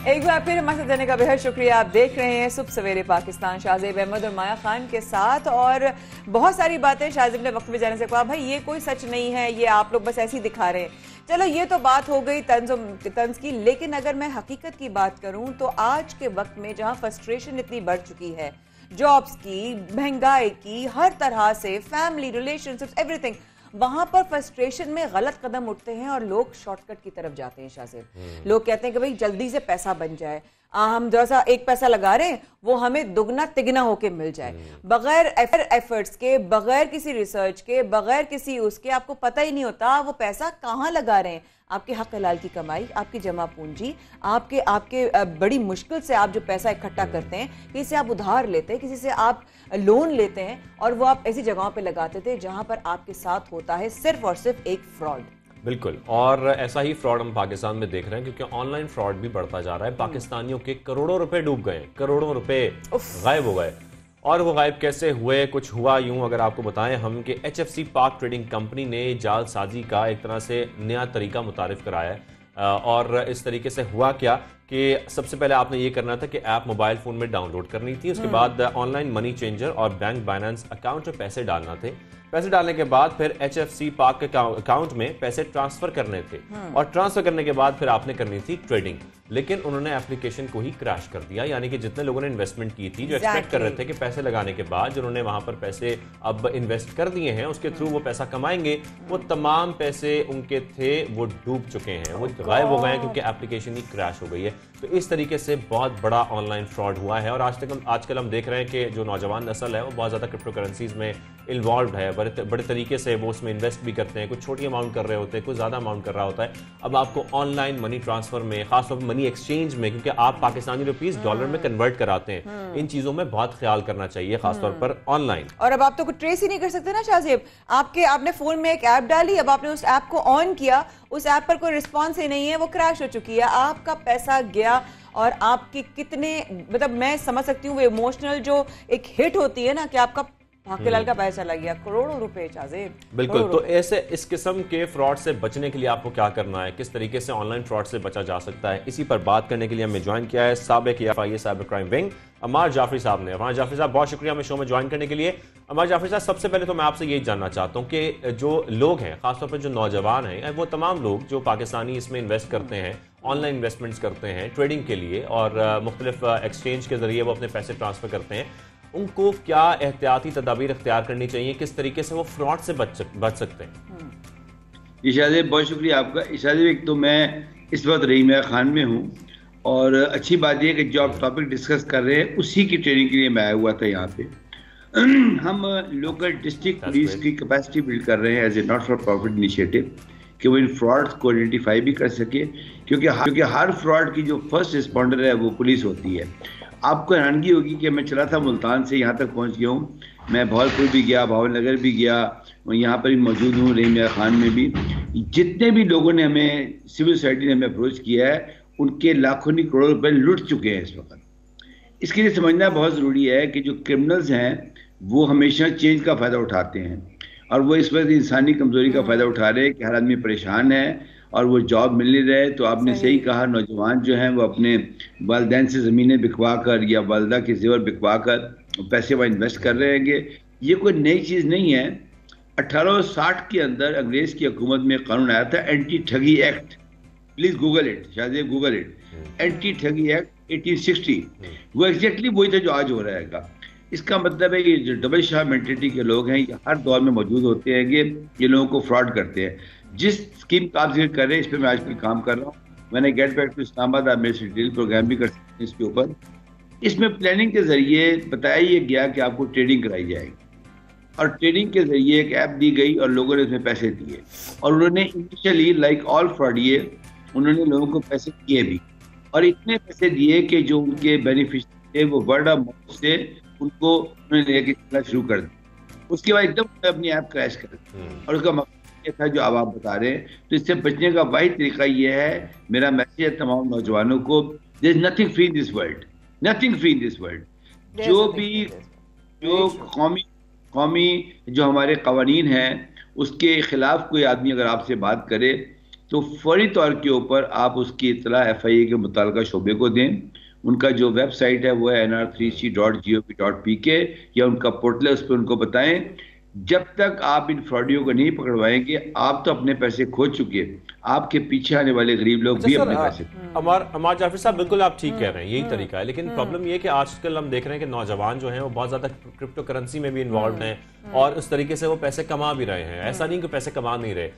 एक बार फिर हमारे साथ रहने का बेहद शुक्रिया। आप देख रहे हैं सुबह सवेरे पाकिस्तान, शाहजेब अहमद और माया खान के साथ। और बहुत सारी बातें शाहजेब ने वक्त में जाने से कहा, भाई ये कोई सच नहीं है, ये आप लोग बस ऐसे ही दिखा रहे हैं। चलो ये तो बात हो गई तंज की, लेकिन अगर मैं हकीकत की बात करूं तो आज के वक्त में जहां फ्रस्ट्रेशन इतनी बढ़ चुकी है, जॉब्स की, महंगाई की, हर तरह से, फैमिली रिलेशनशिप्स, एवरीथिंग, वहां पर फ्रस्ट्रेशन में गलत कदम उठते हैं और लोग शॉर्टकट की तरफ जाते हैं। शाहजेब, लोग कहते हैं कि भाई जल्दी से पैसा बन जाए, हम जरा सा 1 पैसा लगा रहे हैं वो हमें दुगना तिगना होके मिल जाए, बगैर एफर्ट्स के, बगैर किसी रिसर्च के, बगैर किसी उसके। आपको पता ही नहीं होता वो पैसा कहाँ लगा रहे हैं। आपके हक हलाल की कमाई, आपकी जमा पूंजी, आपके बड़ी मुश्किल से आप जो पैसा इकट्ठा करते हैं, किसी से आप उधार लेते हैं, किसी से आप लोन लेते हैं, और वो आप ऐसी जगहों पे लगाते थे जहां पर आपके साथ होता है सिर्फ और सिर्फ एक फ्रॉड। बिल्कुल, और ऐसा ही फ्रॉड हम पाकिस्तान में देख रहे हैं क्योंकि ऑनलाइन फ्रॉड भी बढ़ता जा रहा है। पाकिस्तानियों के करोड़ों रुपए डूब गए, करोड़ों रुपए गायब हो गए। और वो गायब कैसे हुए? कुछ हुआ यूं, अगर आपको बताएं हम, कि HFC पार्क ट्रेडिंग कंपनी ने जालसाजी का एक तरह से नया तरीका मुतारिफ कराया है। और इस तरीके से हुआ क्या कि सबसे पहले आपने ये करना था कि ऐप मोबाइल फ़ोन में डाउनलोड करनी थी, उसके बाद ऑनलाइन मनी चेंजर और बैंक बाइनेंस अकाउंट में पैसे डालना थे। पैसे डालने के बाद फिर HFC पार्क के अकाउंट में पैसे ट्रांसफर करने थे, और ट्रांसफर करने के बाद फिर आपने करनी थी ट्रेडिंग। लेकिन उन्होंने एप्लीकेशन को ही क्रैश कर दिया, यानी कि जितने लोगों ने इन्वेस्टमेंट की थी, जो एक्सपेक्ट कर रहे थे कि पैसे लगाने के बाद जिन्होंने वहां पर पैसे अब इन्वेस्ट कर दिए हैं उसके थ्रू वो पैसा कमाएंगे, वो तमाम पैसे उनके थे वो डूब चुके हैं, वो गायब हो गए हैं क्योंकि एप्लीकेशन ही क्रैश हो गई है। तो इस तरीके से बहुत बड़ा ऑनलाइन फ्रॉड हुआ है। और आजकल हम देख रहे हैं कि जो नौजवान नस्ल है वो बहुत ज़्यादा क्रिप्टो करेंसीज में इन्वॉल्व है, बड़े तरीके से वो उसमें इन्वेस्ट भी करते हैं, कुछ छोटी अमाउंट कर रहे होते हैं, कुछ ज़्यादा अमाउंट कर रहा होता है। अब आपको ऑनलाइन मनी ट्रांसफर में, खासतौर पर मनी एक्सचेंज में, क्योंकि आप पाकिस्तानी रुपीस डॉलर में कन्वर्ट कराते हैं, इन चीज़ों में बहुत ख्याल करना चाहिए, खासतौर पर ऑनलाइन। और अब आप तो कुछ ट्रेस ही नहीं कर सकते ना शाहजेब, आपने फोन में एक ऐप डाली, अब आपने उस ऐप को ऑन किया, उस ऐप पर कोई रिस्पॉन्स ही नहीं है, वो क्रैश हो चुकी है, आपका पैसा गया। और आपकी कितने, मतलब मैं समझ सकती हूँ वो इमोशनल जो एक हिट होती है ना, कि आपका भाग्यलाल का पैसा लग गया, करोड़ों रुपए। शाहजेब, बिल्कुल, तो ऐसे इस किस्म के फ्रॉड से बचने के लिए आपको क्या करना है, किस तरीके से ऑनलाइन फ्रॉड से बचा जा सकता है, इसी पर बात करने के लिए हमें ज्वाइन किया है साबिक FIA cyber crime wing Ammar Jafri साहब ने। अमार जाफरी साहब, बहुत शुक्रिया हमें शो में ज्वाइन करने के लिए। अमार जाफरी साहब, सबसे पहले तो मैं आपसे यही जानना चाहता हूँ कि जो लोग हैं, खासतौर पर जो नौजवान हैं, वो तमाम लोग जो पाकिस्तानी इसमें इन्वेस्ट करते हैं, ऑनलाइन इन्वेस्टमेंट्स करते हैं ट्रेडिंग के लिए, और मुख्तलिफ एक्सचेंज के जरिए वो अपने पैसे ट्रांसफर करते हैं, उनको क्या एहतियाती तदाबीर इख्तियार करनी चाहिए, किस तरीके से वो फ्रॉड से बच सकते हैं? इशाज़ेब, बहुत शुक्रिया आपका। इशाज़ेब, एक तो मैं इस वक्त रहीम खान में हूँ, और अच्छी बात यह है कि जो आप टॉपिक डिस्कस कर रहे हैं उसी की ट्रेनिंग के लिए मैं आया हुआ था यहाँ पे। हम लोकल डिस्ट्रिक्ट पुलिस की कैपेसिटी बिल्ड कर रहे हैं as a not for profit initiative, कि वो इन फ्रॉड्स को आइडेंटिफाई भी कर सके, क्योंकि हर फ्रॉड की जो फर्स्ट रिस्पॉन्डर है वो पुलिस होती है। आपको हैरानगी होगी कि मैं चला था मुल्तान से यहाँ तक पहुँच गया हूँ, मैं भावलपुर भी गया, भावनगर भी गया, यहाँ पर भी मौजूद हूँ, रहीम खान में भी। जितने भी लोगों ने हमें, सिविल सोसाइटी ने हमें अप्रोच किया है, उनके लाखों नहीं करोड़ों रुपए लुट चुके हैं इस वक्त। इसके लिए समझना बहुत ज़रूरी है कि जो क्रिमिनल्स हैं वो हमेशा चेंज का फ़ायदा उठाते हैं, और वो इस वक्त इंसानी कमज़ोरी का फ़ायदा उठा रहे हैं कि हर आदमी परेशान है और वो जॉब मिल नहीं रहे। तो आपने सही कहा, नौजवान जो हैं वो अपने वालिदैन से ज़मीनें बिकवा कर या वालदा के ज़ेवर बिकवा कर पैसे वह इन्वेस्ट कर रहे हैं। ये कोई नई चीज़ नहीं है। 1860 के अंदर अंग्रेज़ की हुकूमत में कानून आया था, एंटी ठगी एक्ट। प्लीज़ गूगल इट, शायद गूगल इट, एंटी ठगी एक्ट 1860। वो एग्जैक्टली वही था जो आज हो रहेगा। इसका मतलब है कि जो डबल शाह मेंटेलिटी के लोग हैं ये हर दौर में मौजूद होते हैं कि ये लोगों को फ्रॉड करते हैं। जिस स्कीम का आप जिक्र कर रहे हैं इस पर मैं आजकल काम कर रहा हूँ। मैंने गेट बैक टू इस्लामाबाद, आप मेरे से डिटेल प्रोग्राम भी कर सकते हैं इसके ऊपर। इसमें प्लानिंग के जरिए बताया ये गया कि आपको ट्रेडिंग कराई जाएगी, और ट्रेडिंग के जरिए एक ऐप दी गई और लोगों ने उसमें पैसे दिए, और उन्होंने इनिशियली लाइक ऑल फ्रॉडिये उन्होंने लोगों को पैसे दिए भी, और इतने पैसे दिए कि जो उनके बेनिफिशियरी थे वो वर्ड ऑफ माउथ से उनको उन्होंने लेके चलना शुरू कर दिया। उसके बाद एकदम अपनी ऐप क्रैश कर दी, और उसका मकसद ये था जो अब आप बता रहे हैं। तो इससे बचने का वाहिद तरीका ये है, मेरा मैसेज है तमाम नौजवानों को, there is nothing free in this world, nothing free in this world. जो भी जो कौमी जो हमारे कवानीन हैं उसके खिलाफ कोई आदमी अगर आपसे बात करे तो फौरी तौर के ऊपर आप उसकी इतला FIA के मुताल्लिका शोबे को दें। उनका जो वेबसाइट है वो है nr3c.gov.pk या उनका पोर्टल है, उस पर उनको बताएं। जब तक आप इन फ्रॉडियों को नहीं पकड़वाएंगे आप तो अपने पैसे खो चुके, आपके पीछे आने वाले गरीब लोग भी अपने पैसे। अमार जाफर साहब बिल्कुल आप ठीक कह रहे हैं, यही तरीका है। लेकिन प्रॉब्लम ये है कि आजकल हम देख रहे हैं कि नौजवान जो हैं वो बहुत ज्यादा क्रिप्टो करेंसी में भी इन्वॉल्व हैं और उस तरीके से वो पैसे कमा भी रहे हैं। ऐसा नहीं कि पैसे कमा नहीं रहे,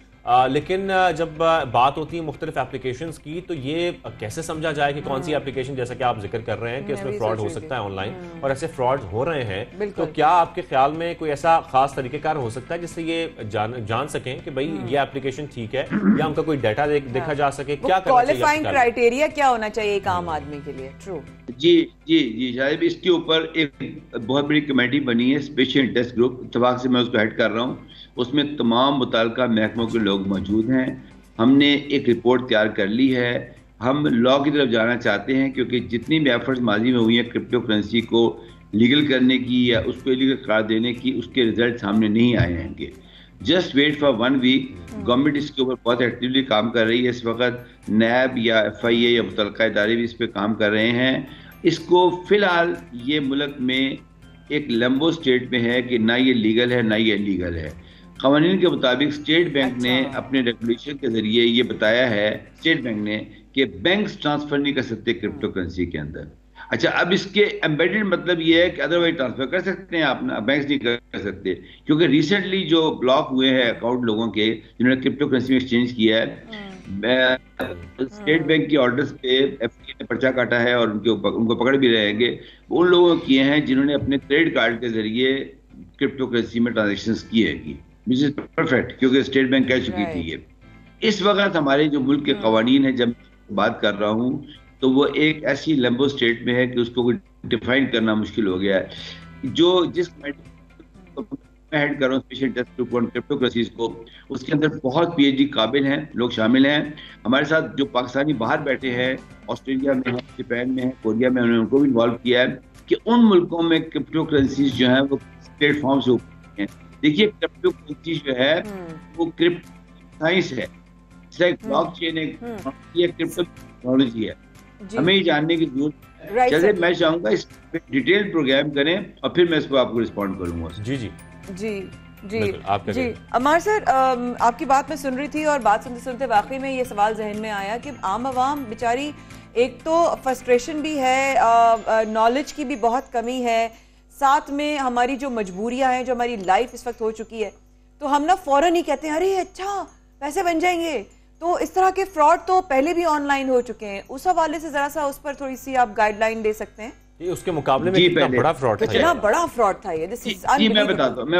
लेकिन जब बात होती है मुख्तलिफ एप्लीकेशंस की तो ये कैसे समझा जाए कि कौन सी एप्लीकेशन, जैसा कि आप जिक्र कर रहे हैं कि इसमें फ्रॉड हो सकता है ऑनलाइन, और ऐसे फ्रॉड हो रहे हैं, तो क्या आपके ख्याल में कोई ऐसा खास तरीकेकार हो सकता है जिससे ये जान सकें कि भाई ये एप्लीकेशन ठीक है, या उनका कोई डाटा देखा जा सके? क्या क्वालिफाइंग क्राइटेरिया क्या होना चाहिए एक आम आदमी के लिए? ट्रू जी जी जी शायद इसके ऊपर एक बहुत बड़ी कमेटी बनी है, स्पेशल इंटरेस्ट ग्रुप, इत्तेफाक से मैं उसको हेड कर रहा हूँ। उसमें तमाम मुताल्लिका महकमों के लोग मौजूद हैं। हमने एक रिपोर्ट तैयार कर ली है। हम लॉ की तरफ जाना चाहते हैं क्योंकि जितनी भी एफर्ट्स माजी में हुई हैं क्रिप्टो करेंसी को लीगल करने की या उसको इलीगल करार देने की, उसके रिजल्ट सामने नहीं आए हैं। Just wait for 1 week. Government इसके ऊपर बहुत एक्टिवली काम कर रही है। इस वक्त नैब या FIA या मुतल्लिका इदारे भी इस पर काम कर रहे हैं। इसको फिलहाल ये मुल्क में एक लंबो स्टेट में है कि ना ये लीगल है ना ये इलीगल है। क़वानीन के मुताबिक स्टेट बैंक ने अपने रेगुलेशन के जरिए ये बताया है, स्टेट बैंक ने, कि बैंक ट्रांसफर नहीं कर सकते क्रिप्टो करेंसी के अंदर। अच्छा, अब इसके एम्बेडेड मतलब ये है कि अदरवाइज ट्रांसफर कर सकते हैं आप ना, बैंक नहीं कर सकते, क्योंकि रिसेंटली जो ब्लॉक हुए हैं अकाउंट लोगों के जिन्होंने क्रिप्टो करेंसी में एक्सचेंज किया है, स्टेट बैंक के ऑर्डर्स पे FIA ने पर्चा काटा है और उनको पकड़ भी रहेंगे। उन लोगों को किए हैं जिन्होंने अपने क्रेडिट कार्ड के जरिए क्रिप्टो करेंसी में ट्रांजेक्शंस किए हैं, विच इज परफेक्ट, क्योंकि स्टेट बैंक कह चुकी थी ये। इस वक्त हमारे जो मुल्क के कवानीन है, जब बात कर रहा हूँ तो वो एक ऐसी लंबो स्टेट में है कि उसको कोई डिफाइन करना मुश्किल हो गया है। जो जिस मैं हेड कर रहा हूँ special test group on crypto currencies को, उसके अंदर बहुत PhD काबिल हैं लोग शामिल हैं। हमारे साथ जो पाकिस्तानी बाहर बैठे हैं, ऑस्ट्रेलिया में हैं, जापान में हैं, कोरिया में, उन्होंने उनको भी इन्वॉल्व किया है कि उन मुल्कों में क्रिप्टो करेंसीज जो है वो प्लेटफॉर्म से ऊपर हैं। देखिए, क्रिप्टो करेंसी जो है वो क्रिप्टो साइंस है, ब्लॉकचेन एक क्रिप्टो टेक्नोलॉजी है। हमें ये जानने की जरूरत है। जैसे मैं चाहूंगा इस पे डिटेल प्रोग्राम करें और फिर मैं इस पर आपको रिस्पॉन्ड करूंगा। जी जी जी जी जी अमार सर, आपकी बात मैं सुन रही थी और बात सुनते सुनते वाकई में ये सवाल जहन में आया कि आम आवाम बेचारी, एक तो फ्रस्ट्रेशन भी है, नॉलेज की भी बहुत कमी है, साथ में हमारी जो मजबूरियां हैं, जो हमारी लाइफ इस वक्त हो चुकी है, तो हम ना फौरन ही कहते हैं अरे अच्छा पैसे बन जाएंगे। तो इस तरह के फ्रॉड तो पहले भी ऑनलाइन हो चुके हैं, उस हवाले से जरा सा उस पर थोड़ी सी आप गाइडलाइन दे सकते हैं? ये उसके मुकाबले में कितना बड़ा फ्रॉड था, कितना बड़ा फ्रॉड था ये। जी मैं बताता हूँ।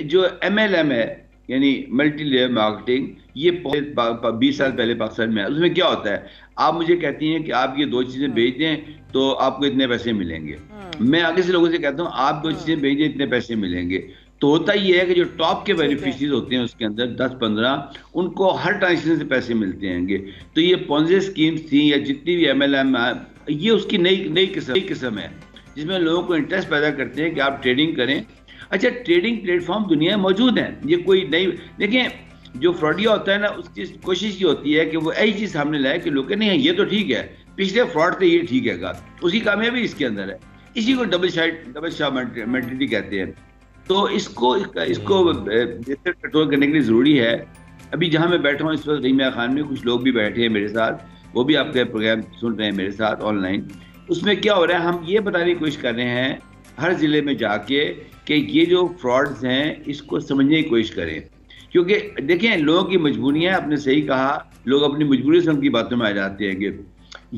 जो MLM है यानी मल्टी लेयर मार्केटिंग, ये 20 साल पहले पाकिस्तान में है। उसमें क्या होता है, आप मुझे कहती हैं कि आप ये 2 चीजें बेच दें तो आपको इतने पैसे मिलेंगे। मैं आगे से लोगों से कहता हूँ आप 2 चीजें बेच दें इतने पैसे मिलेंगे। तो होता ये है कि जो टॉप के बेनिफिशियरीज होते हैं उसके अंदर 10-15 उनको हर ट्रांजेक्शन से पैसे मिलते हैं। तो ये पॉन्जी स्कीम्स थी या जितनी भी MLM, ये उसकी नई किस्म है। जिसमें लोगों को इंटरेस्ट पैदा करते हैं कि आप ट्रेडिंग करें। अच्छा, ट्रेडिंग प्लेटफॉर्म दुनिया में मौजूद हैं, ये कोई नई, देखिए जो फ्रॉडिया होता है ना, उसकी कोशिश ये होती है कि वो ऐसी चीज़ सामने लाए कि लोग नहीं ये तो ठीक है, पिछले फ्रॉड से ये ठीक है, उसकी कामयाबी इसके अंदर है। इसी को डबल शॉट मेंटेलिटी कहते हैं। तो इसको बेहतर कंट्रोल करने के लिए ज़रूरी है। अभी जहाँ मैं बैठा हूँ इस वक्त रहीम खान में कुछ लोग भी बैठे हैं मेरे साथ, वो भी आपके प्रोग्राम सुन रहे हैं मेरे साथ ऑनलाइन। उसमें क्या हो रहा है, हम ये बताने की कोशिश कर रहे हैं हर ज़िले में जाके कि ये जो फ्रॉड्स हैं इसको समझने की कोशिश करें, क्योंकि देखें लोगों की मजबूरियाँ, आपने सही कहा, लोग अपनी मजबूरी से उनकी बातों में आ जाते हैं कि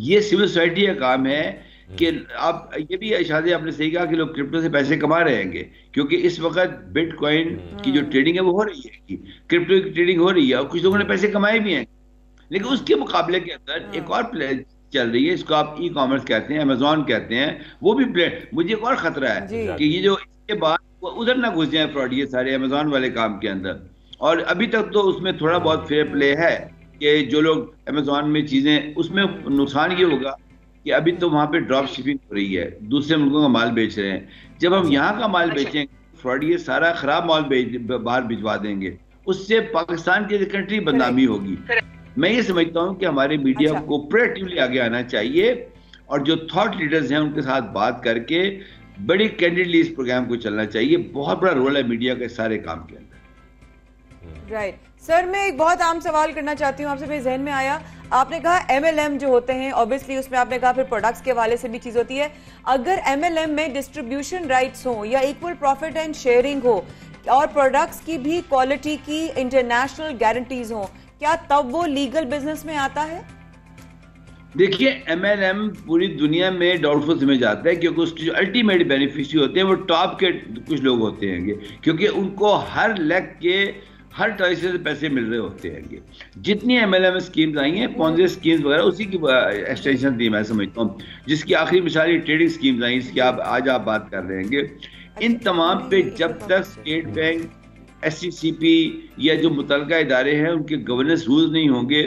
ये सिविल सोसाइटी का काम है कि आप, ये भी शादी आपने सही कहा कि लोग क्रिप्टो से पैसे कमा रहे हैं, क्योंकि इस वक्त बिटकॉइन की जो ट्रेडिंग है वो हो रही है, क्रिप्टो की ट्रेडिंग हो रही है और कुछ लोगों ने पैसे कमाए भी हैं। लेकिन उसके मुकाबले के अंदर एक और चल रही है, इसको आप ई कॉमर्स कहते हैं, अमेजोन कहते हैं, वो भी मुझे एक और खतरा है कि ये जो इसके बाद वो उधर ना घुस जाए फ्रॉड, ये सारे अमेजोन वाले काम के अंदर। और अभी तक तो उसमें थोड़ा बहुत फेयर प्ले है कि जो लोग अमेजोन में चीज़ें, उसमें नुकसान ये होगा कि अभी तो वहाँ पे ड्रॉप शिपिंग हो रही है, दूसरे मुल्कों का माल बेच रहे हैं। जब हम यहाँ का माल बेचेंगे, फ्रॉड ये सारा खराब माल बाहर भिजवा देंगे, उससे पाकिस्तान की कंट्री बदनामी होगी। मैं ये समझता हूँ कि हमारे मीडिया को प्रोएक्टिवली आगे आना चाहिए और जो थॉट लीडर्स हैं उनके साथ बात करके बड़ी कैंडिडली इस प्रोग्राम को चलना चाहिए। बहुत बड़ा रोल है मीडिया के सारे काम के अंदर। राइट सर, मैं एक बहुत आम सवाल करना चाहती हूँ आपसे, मेरे जहन में आया, आपने कहा MLM जो होते हैं, ऑब्वियसली उसमें आपने कहा फिर प्रोडक्ट्स के हवाले से भी चीज होती है। अगर MLM में डिस्ट्रीब्यूशन राइट्स हो या इक्वल प्रॉफिट एंड शेयरिंग हो और प्रोडक्ट्स की भी क्वालिटी की इंटरनेशनल गारंटीज हो, क्या तब वो लीगल बिजनेस में आता है? देखिए MLM पूरी दुनिया में डाउटफुल समझ जाता है, क्योंकि उसके जो अल्टीमेट बेनिफिशियरी होते हैं वो टॉप के कुछ लोग होते हैं, क्योंकि उनको हर लेग के हर तरह से पैसे मिल रहे होते हैं। जितनी MLM स्कीम्स आई हैं, पॉन्जी स्कीम्स वगैरह, उसी की एक्सटेंशन थी मैं समझता हूँ, जिसकी आखिरी मिसाल ट्रेडिंग स्कीम्स आई, इसकी आज आप बात कर रहे हैं। इन तमाम पे जब तक स्टेट बैंक, SCCP या जो मुतलका इदारे हैं उनके गवर्नेंस रूल्स नहीं होंगे,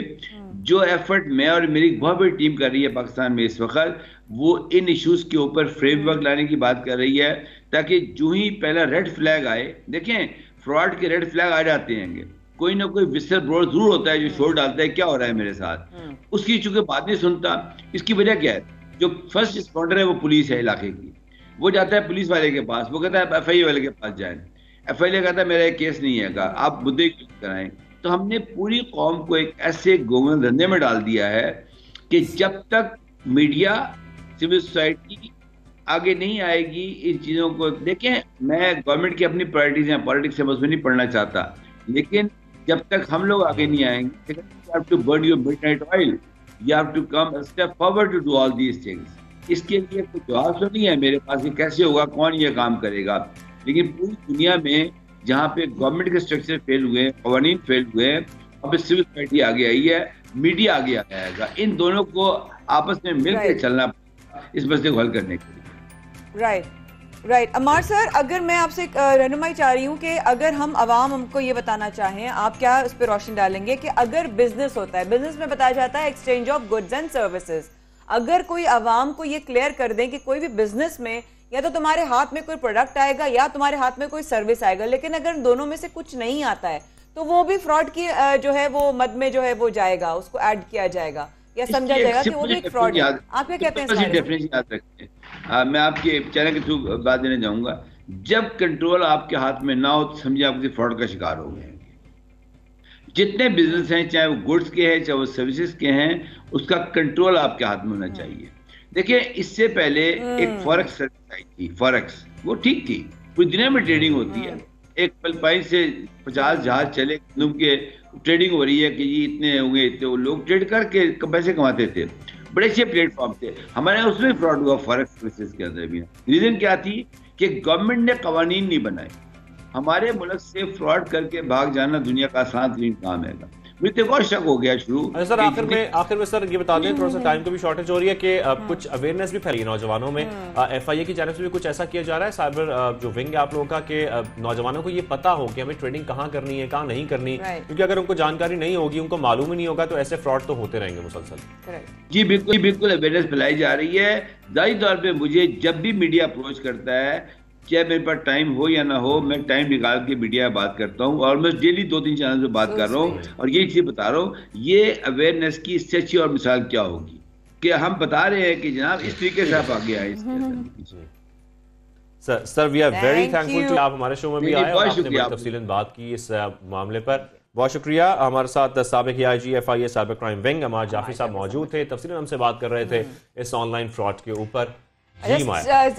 जो एफर्ट मैं और मेरी बहुत बड़ी टीम कर रही है पाकिस्तान में इस वक्त, वो इन इश्यूज के ऊपर फ्रेमवर्क लाने की बात कर रही है, ताकि जो ही पहला रेड फ्लैग आए, देखें फ्रॉड के रेड फ्लैग आ जाते हैं, कोई ना कोई विसल ब्रोर जरूर होता है जो शोर डालता है क्या हो रहा है मेरे साथ, उसकी चूंकि बात नहीं सुनता। इसकी वजह क्या है, जो फर्स्ट रिस्पॉन्डर है वो पुलिस है इलाके की, वो जाता है पुलिस वाले के पास, वो कहता है FIA वाले के पास जाए, FIA कहता है मेरा एक केस नहीं है, आप मुद्दे कराएं। तो हमने पूरी कौम को एक ऐसे गोगन धंधे में डाल दिया है कि जब तक मीडिया, सिविल सोसाइटी आगे नहीं आएगी इन चीज़ों को, देखें मैं गवर्नमेंट की अपनी प्रायोरिटीज हैं, पॉलिटिक्स से उसमें नहीं पढ़ना चाहता, लेकिन जब तक हम लोग आगे नहीं आएंगे, you have to burn your midnight oil, you have to come a step forward to do all these things। इसके लिए कोई जवाब तो नहीं है मेरे पास कि कैसे होगा, कौन ये काम करेगा, लेकिन पूरी दुनिया में जहाँ पे गवर्नमेंट के स्ट्रक्चर फेल हुए, कवानीन फेल हुए, अब सिविल सोसाइटी आगे आई है, मीडिया आगे आएगा, इन दोनों को आपस में मिलकर चलना पड़ेगा इस मसले को हल करने के लिए। राइट अमार सर, अगर मैं आपसे रहनुमाई चाह रही हूँ कि अगर हम आवाम हमको ये बताना चाहें, आप क्या उस पर रोशनी डालेंगे कि अगर बिजनेस होता है, बिजनेस में बताया जाता है exchange of goods and services, अगर कोई आवाम को ये क्लियर कर दें कि कोई भी बिजनेस में या तो तुम्हारे हाथ में कोई प्रोडक्ट आएगा या तुम्हारे हाथ में कोई सर्विस आएगा, लेकिन अगर दोनों में से कुछ नहीं आता है तो वो भी फ्रॉड की जो है वो मद में जो है वो जाएगा, उसको ऐड किया जाएगा या समझा जाएगा कि वो भी एक फ्रॉड है। आप क्या कहते हैं? डेफिनेशन याद रखें, मैं आपके चैनल के थ्रू बात देना चाहूंगा, जब कंट्रोल आपके हाथ में ना हो तो समझिए आप किसी फ्रॉड का शिकार हो गए। जितने बिजनेस हैं, चाहे वो गुड्स के हैं चाहे वो सर्विसेज के हैं, उसका कंट्रोल आपके हाथ में होना चाहिए। देखिए इससे पहले एक फॉरेक्स सर्विस आई थी, फॉरेक्स वो ठीक थी, पूरी दुनिया में ट्रेडिंग होती है, एक फिलिपाइन से 50 जहाज चले गंदम के, ट्रेडिंग हो रही है कि ये इतने होंगे, इतने लोग ट्रेड करके पैसे कमाते थे, बड़े अच्छे प्लेटफॉर्म थे। हमारे यहाँ उसमें फ्रॉड हुआ फॉरेक्स सर्विसेज के अंदर भी। रीजन क्या थी कि गवर्नमेंट ने कवानीन नहीं बनाए। हमारे मुल्क से फ्रॉड करके भाग जाना दुनिया का आसान तरीन काम है, मुझे तो और शक हो गया शुरू। सर आखिर में सर ये बता दें, थोड़ा सा टाइम की भी शॉर्टेज हो रही है कि कुछ अवेयरनेस भी फैली नौजवानों में, FIA की जानब से भी कुछ ऐसा किया जा रहा है, साइबर जो विंग है आप लोगों का, कि नौजवानों को ये पता हो कि हमें ट्रेडिंग कहाँ करनी है, कहाँ नहीं करनी, क्योंकि अगर उनको जानकारी नहीं होगी, उनको मालूम ही नहीं होगा, तो ऐसे फ्रॉड तो होते रहेंगे मुसलसल। जी बिल्कुल अवेयरनेस फैलाई जा रही है। जाहिर तौर पर मुझे जब भी मीडिया अप्रोच करता है, चाहे मेरे पास टाइम हो या ना हो, मैं टाइम निकाल के मीडिया में बात करता हूँ और मैं डेली 2-3 चैनल पे बात कर रहा हूँ और ये चीज़ बता रहा हूँ। ये अवेयरनेस की इससे अच्छी और मिसाल क्या होगी कि हम बता रहे हैं कि जनाब इस तरीके से आप आगे आए। Sir we are very thankful कि आप हमारे शो में भी आए और आपने बड़ी तफसीलन बात की इस मामले पर। बहुत शुक्रिया। हमारे साथ साबिक IG FIA cyber crime wing Ammar Jafri sahab मौजूद थे, तफसीलन हमसे बात कर रहे थे इस ऑनलाइन फ्रॉड के ऊपर।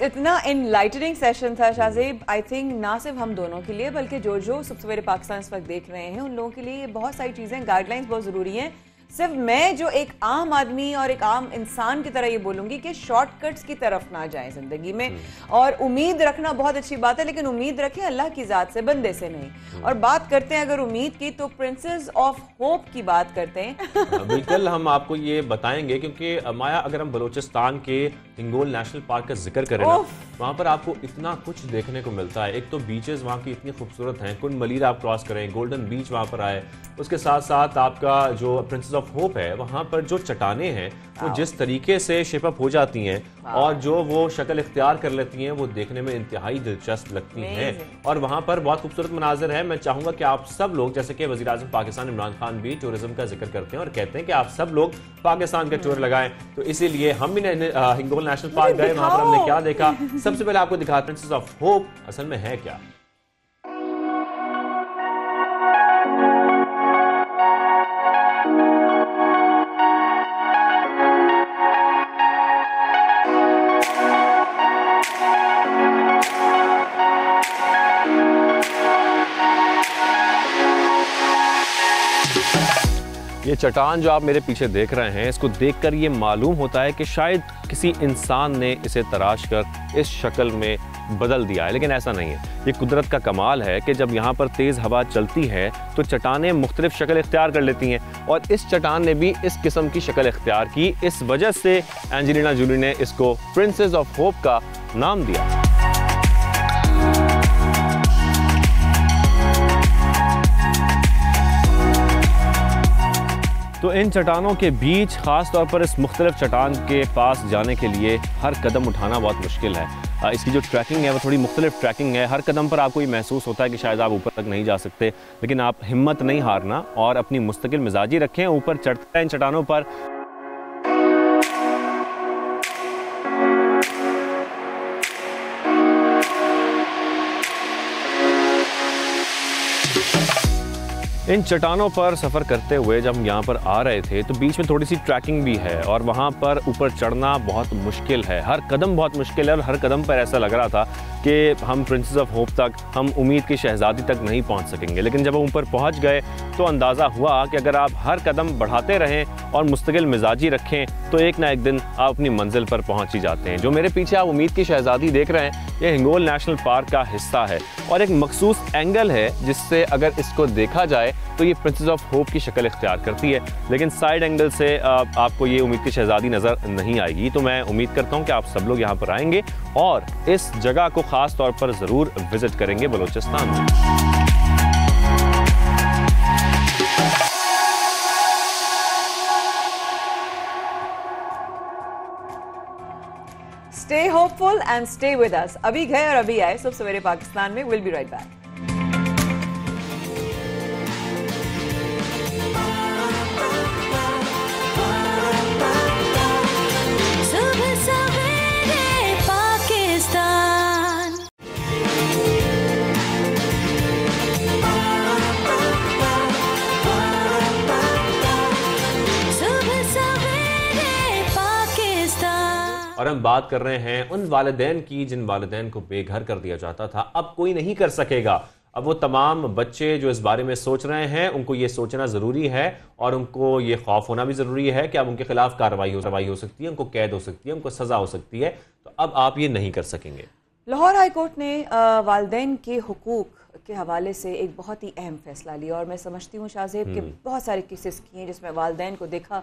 इतना इनलाइटनिंग सेशन था शाहजेब, आई थिंक ना सिर्फ हम दोनों के लिए बल्कि जो सवेरे पाकिस्तान इस वक्त देख रहे हैं उन लोगों के लिए बहुत सारी चीज़ें, गाइडलाइंस बहुत ज़रूरी हैं। सिर्फ मैं जो एक आम आदमी और एक आम इंसान की तरह ये बोलूंगी कि शॉर्टकट्स की तरफ ना जाएं जिंदगी में, और उम्मीद रखना बहुत अच्छी बात है, लेकिन उम्मीद रखें अल्लाह की ज़ात से, बंदे से नहीं। और बात करते हैं अगर उम्मीद की, तो प्रिंसेस ऑफ होप की बात करते हैं। बिल्कुल हम आपको ये बताएंगे, क्योंकि माया अगर हम बलूचिस्तान के हिंगोल नेशनल पार्क का जिक्र करें ना, वहाँ पर आपको इतना कुछ देखने को मिलता है। एक तो बीचेस वहाँ की इतनी खूबसूरत हैं, कुंड मलीर आप क्रॉस करें, गोल्डन बीच वहाँ पर आए, उसके साथ साथ आपका जो प्रिंसेस ऑफ होप है वहाँ पर जो चट्टानें हैं वो जिस तरीके से शेप अप हो जाती हैं और जो वो शक्ल इख्तियार कर लेती हैं, वो देखने में इंतहाई दिलचस्प लगती हैं। और वहाँ पर बहुत खूबसूरत मनाजिर है। मैं चाहूँगा कि आप सब लोग, जैसे कि वज़ीर आज़म पाकिस्तान इमरान खान भी टूरिज्म का जिक्र करते हैं और कहते हैं कि आप सब लोग पाकिस्तान का टूर लगाएं, तो इसीलिए हम भी हिंगोल नेशनल पार्क गए, वहाँ पर हमने क्या देखा, सबसे पहले आपको दिखा प्रिंसेस ऑफ होप असल में है क्या। ये चट्टान जो आप मेरे पीछे देख रहे हैं, इसको देखकर ये मालूम होता है कि शायद किसी इंसान ने इसे तराश कर इस शक्ल में बदल दिया है, लेकिन ऐसा नहीं है। ये कुदरत का कमाल है कि जब यहाँ पर तेज़ हवा चलती है तो चट्टानें मुख्तलिफ शक्ल इख्तियार कर लेती हैं, और इस चट्टान ने भी इस किस्म की शक्ल इख्तियार की। इस वजह से एंजेलिना जूली ने इसको प्रिंसेस ऑफ होप का नाम दिया। तो इन चट्टानों के बीच, ख़ास तौर पर इस मुख्तलिफ चट्टान के पास जाने के लिए हर कदम उठाना बहुत मुश्किल है। इसकी जो ट्रैकिंग है वो थोड़ी मुख्तलिफ ट्रैकिंग है। हर कदम पर आपको ये महसूस होता है कि शायद आप ऊपर तक नहीं जा सकते, लेकिन आप हिम्मत नहीं हारना और अपनी मुस्तकिल मिजाजी रखें। ऊपर चढ़ते हैं इन चट्टानों पर। इन चट्टानों पर सफ़र करते हुए जब हम यहाँ पर आ रहे थे तो बीच में थोड़ी सी ट्रैकिंग भी है और वहाँ पर ऊपर चढ़ना बहुत मुश्किल है। हर कदम बहुत मुश्किल है और हर कदम पर ऐसा लग रहा था कि हम प्रिंसेस ऑफ होप तक, हम उम्मीद की शहज़ादी तक नहीं पहुँच सकेंगे। लेकिन जब हम ऊपर पहुँच गए तो अंदाज़ा हुआ कि अगर आप हर कदम बढ़ाते रहें और मुस्तकिल मिजाजी रखें तो एक ना एक दिन आप अपनी मंजिल पर पहुँच ही जाते हैं। जो मेरे पीछे आप उम्मीद की शहज़ादी देख रहे हैं, ये हिंगोल नेशनल पार्क का हिस्सा है और एक मखसूस एंगल है जिससे अगर इसको देखा जाए तो ये प्रिंसेस ऑफ होप की शक्ल इख्तियार करती है, लेकिन साइड एंगल से आपको ये उम्मीद की शहज़ादी नज़र नहीं आएगी। तो मैं उम्मीद करता हूँ कि आप सब लोग यहाँ पर आएंगे और इस जगह को ख़ास तौर पर ज़रूर विज़िट करेंगे बलूचिस्तान में। Stay hopeful and stay with us. अभी गए और अभी आए, सुबह सवेरे पाकिस्तान में। We'll be right back. और हम बात कर रहे हैं उन वालिदैन की जिन वालिदैन को बेघर कर दिया जाता था, अब कोई नहीं कर सकेगा। अब वो तमाम बच्चे जो इस बारे में सोच रहे हैं, उनको ये सोचना ज़रूरी है और उनको ये खौफ होना भी ज़रूरी है कि अब उनके खिलाफ कार्रवाई हो सकती है, उनको कैद हो सकती है, उनको सज़ा हो सकती है। तो अब आप ये नहीं कर सकेंगे। लाहौर हाई कोर्ट ने वालिदैन के हुकूक के हवाले से एक बहुत ही अहम फैसला लिया और मैं समझती हूँ शाहजेब के बहुत सारे केसेस किए हैं जिसमें वालिदैन को देखा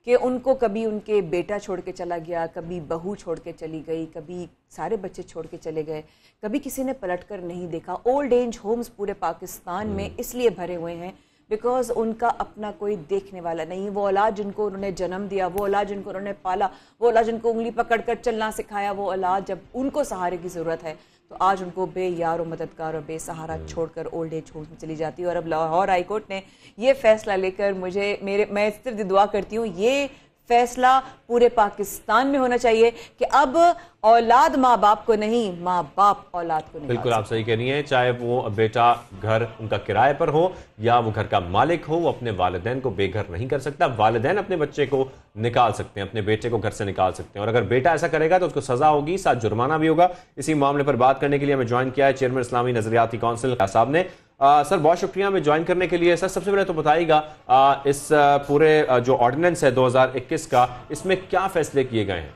कि उनको कभी उनके बेटा छोड़ के चला गया, कभी बहू छोड़ के चली गई, कभी सारे बच्चे छोड़ के चले गए, कभी किसी ने पलट कर नहीं देखा। ओल्ड एज होम्स पूरे पाकिस्तान में इसलिए भरे हुए हैं बिकॉज उनका अपना कोई देखने वाला नहीं। वो औलाद जिनको उन्होंने जन्म दिया, वो औलाद जिनको उन्होंने पाला, वो औलाद जिनको उंगली पकड़कर चलना सिखाया, वो औलाद जब उनको सहारे की ज़रूरत है तो आज उनको बेयार और मददगार और बेसहारा छोड़कर ओल्ड एज होम में चली जाती है। और अब लाहौर हाई कोर्ट ने ये फैसला लेकर मैं सिर्फ दुआ करती हूँ ये फैसला पूरे पाकिस्तान में होना चाहिए कि अब औलाद माँ बाप को नहीं, माँ बाप औलाद को नहीं। बिल्कुल आप सही कह रही हैं, चाहे वो बेटा घर उनका किराए पर हो या वो घर का मालिक हो, वो अपने वालिदैन को बेघर नहीं कर सकता। वालिदैन अपने बच्चे को निकाल सकते हैं, अपने बेटे को घर से निकाल सकते हैं और अगर बेटा ऐसा करेगा तो उसको सजा होगी, साथ जुर्माना भी होगा। इसी मामले पर बात करने के लिए हमें ज्वाइन किया है चेयरमैन इस्लामी नजरियाती काउंसिल साहब ने। सर बहुत शुक्रिया हमें ज्वाइन करने के लिए। सर सबसे पहले तो बताइएगा इस पूरे जो ऑर्डिनेंस है 2021 का, इसमें क्या फैसले किए गए हैं?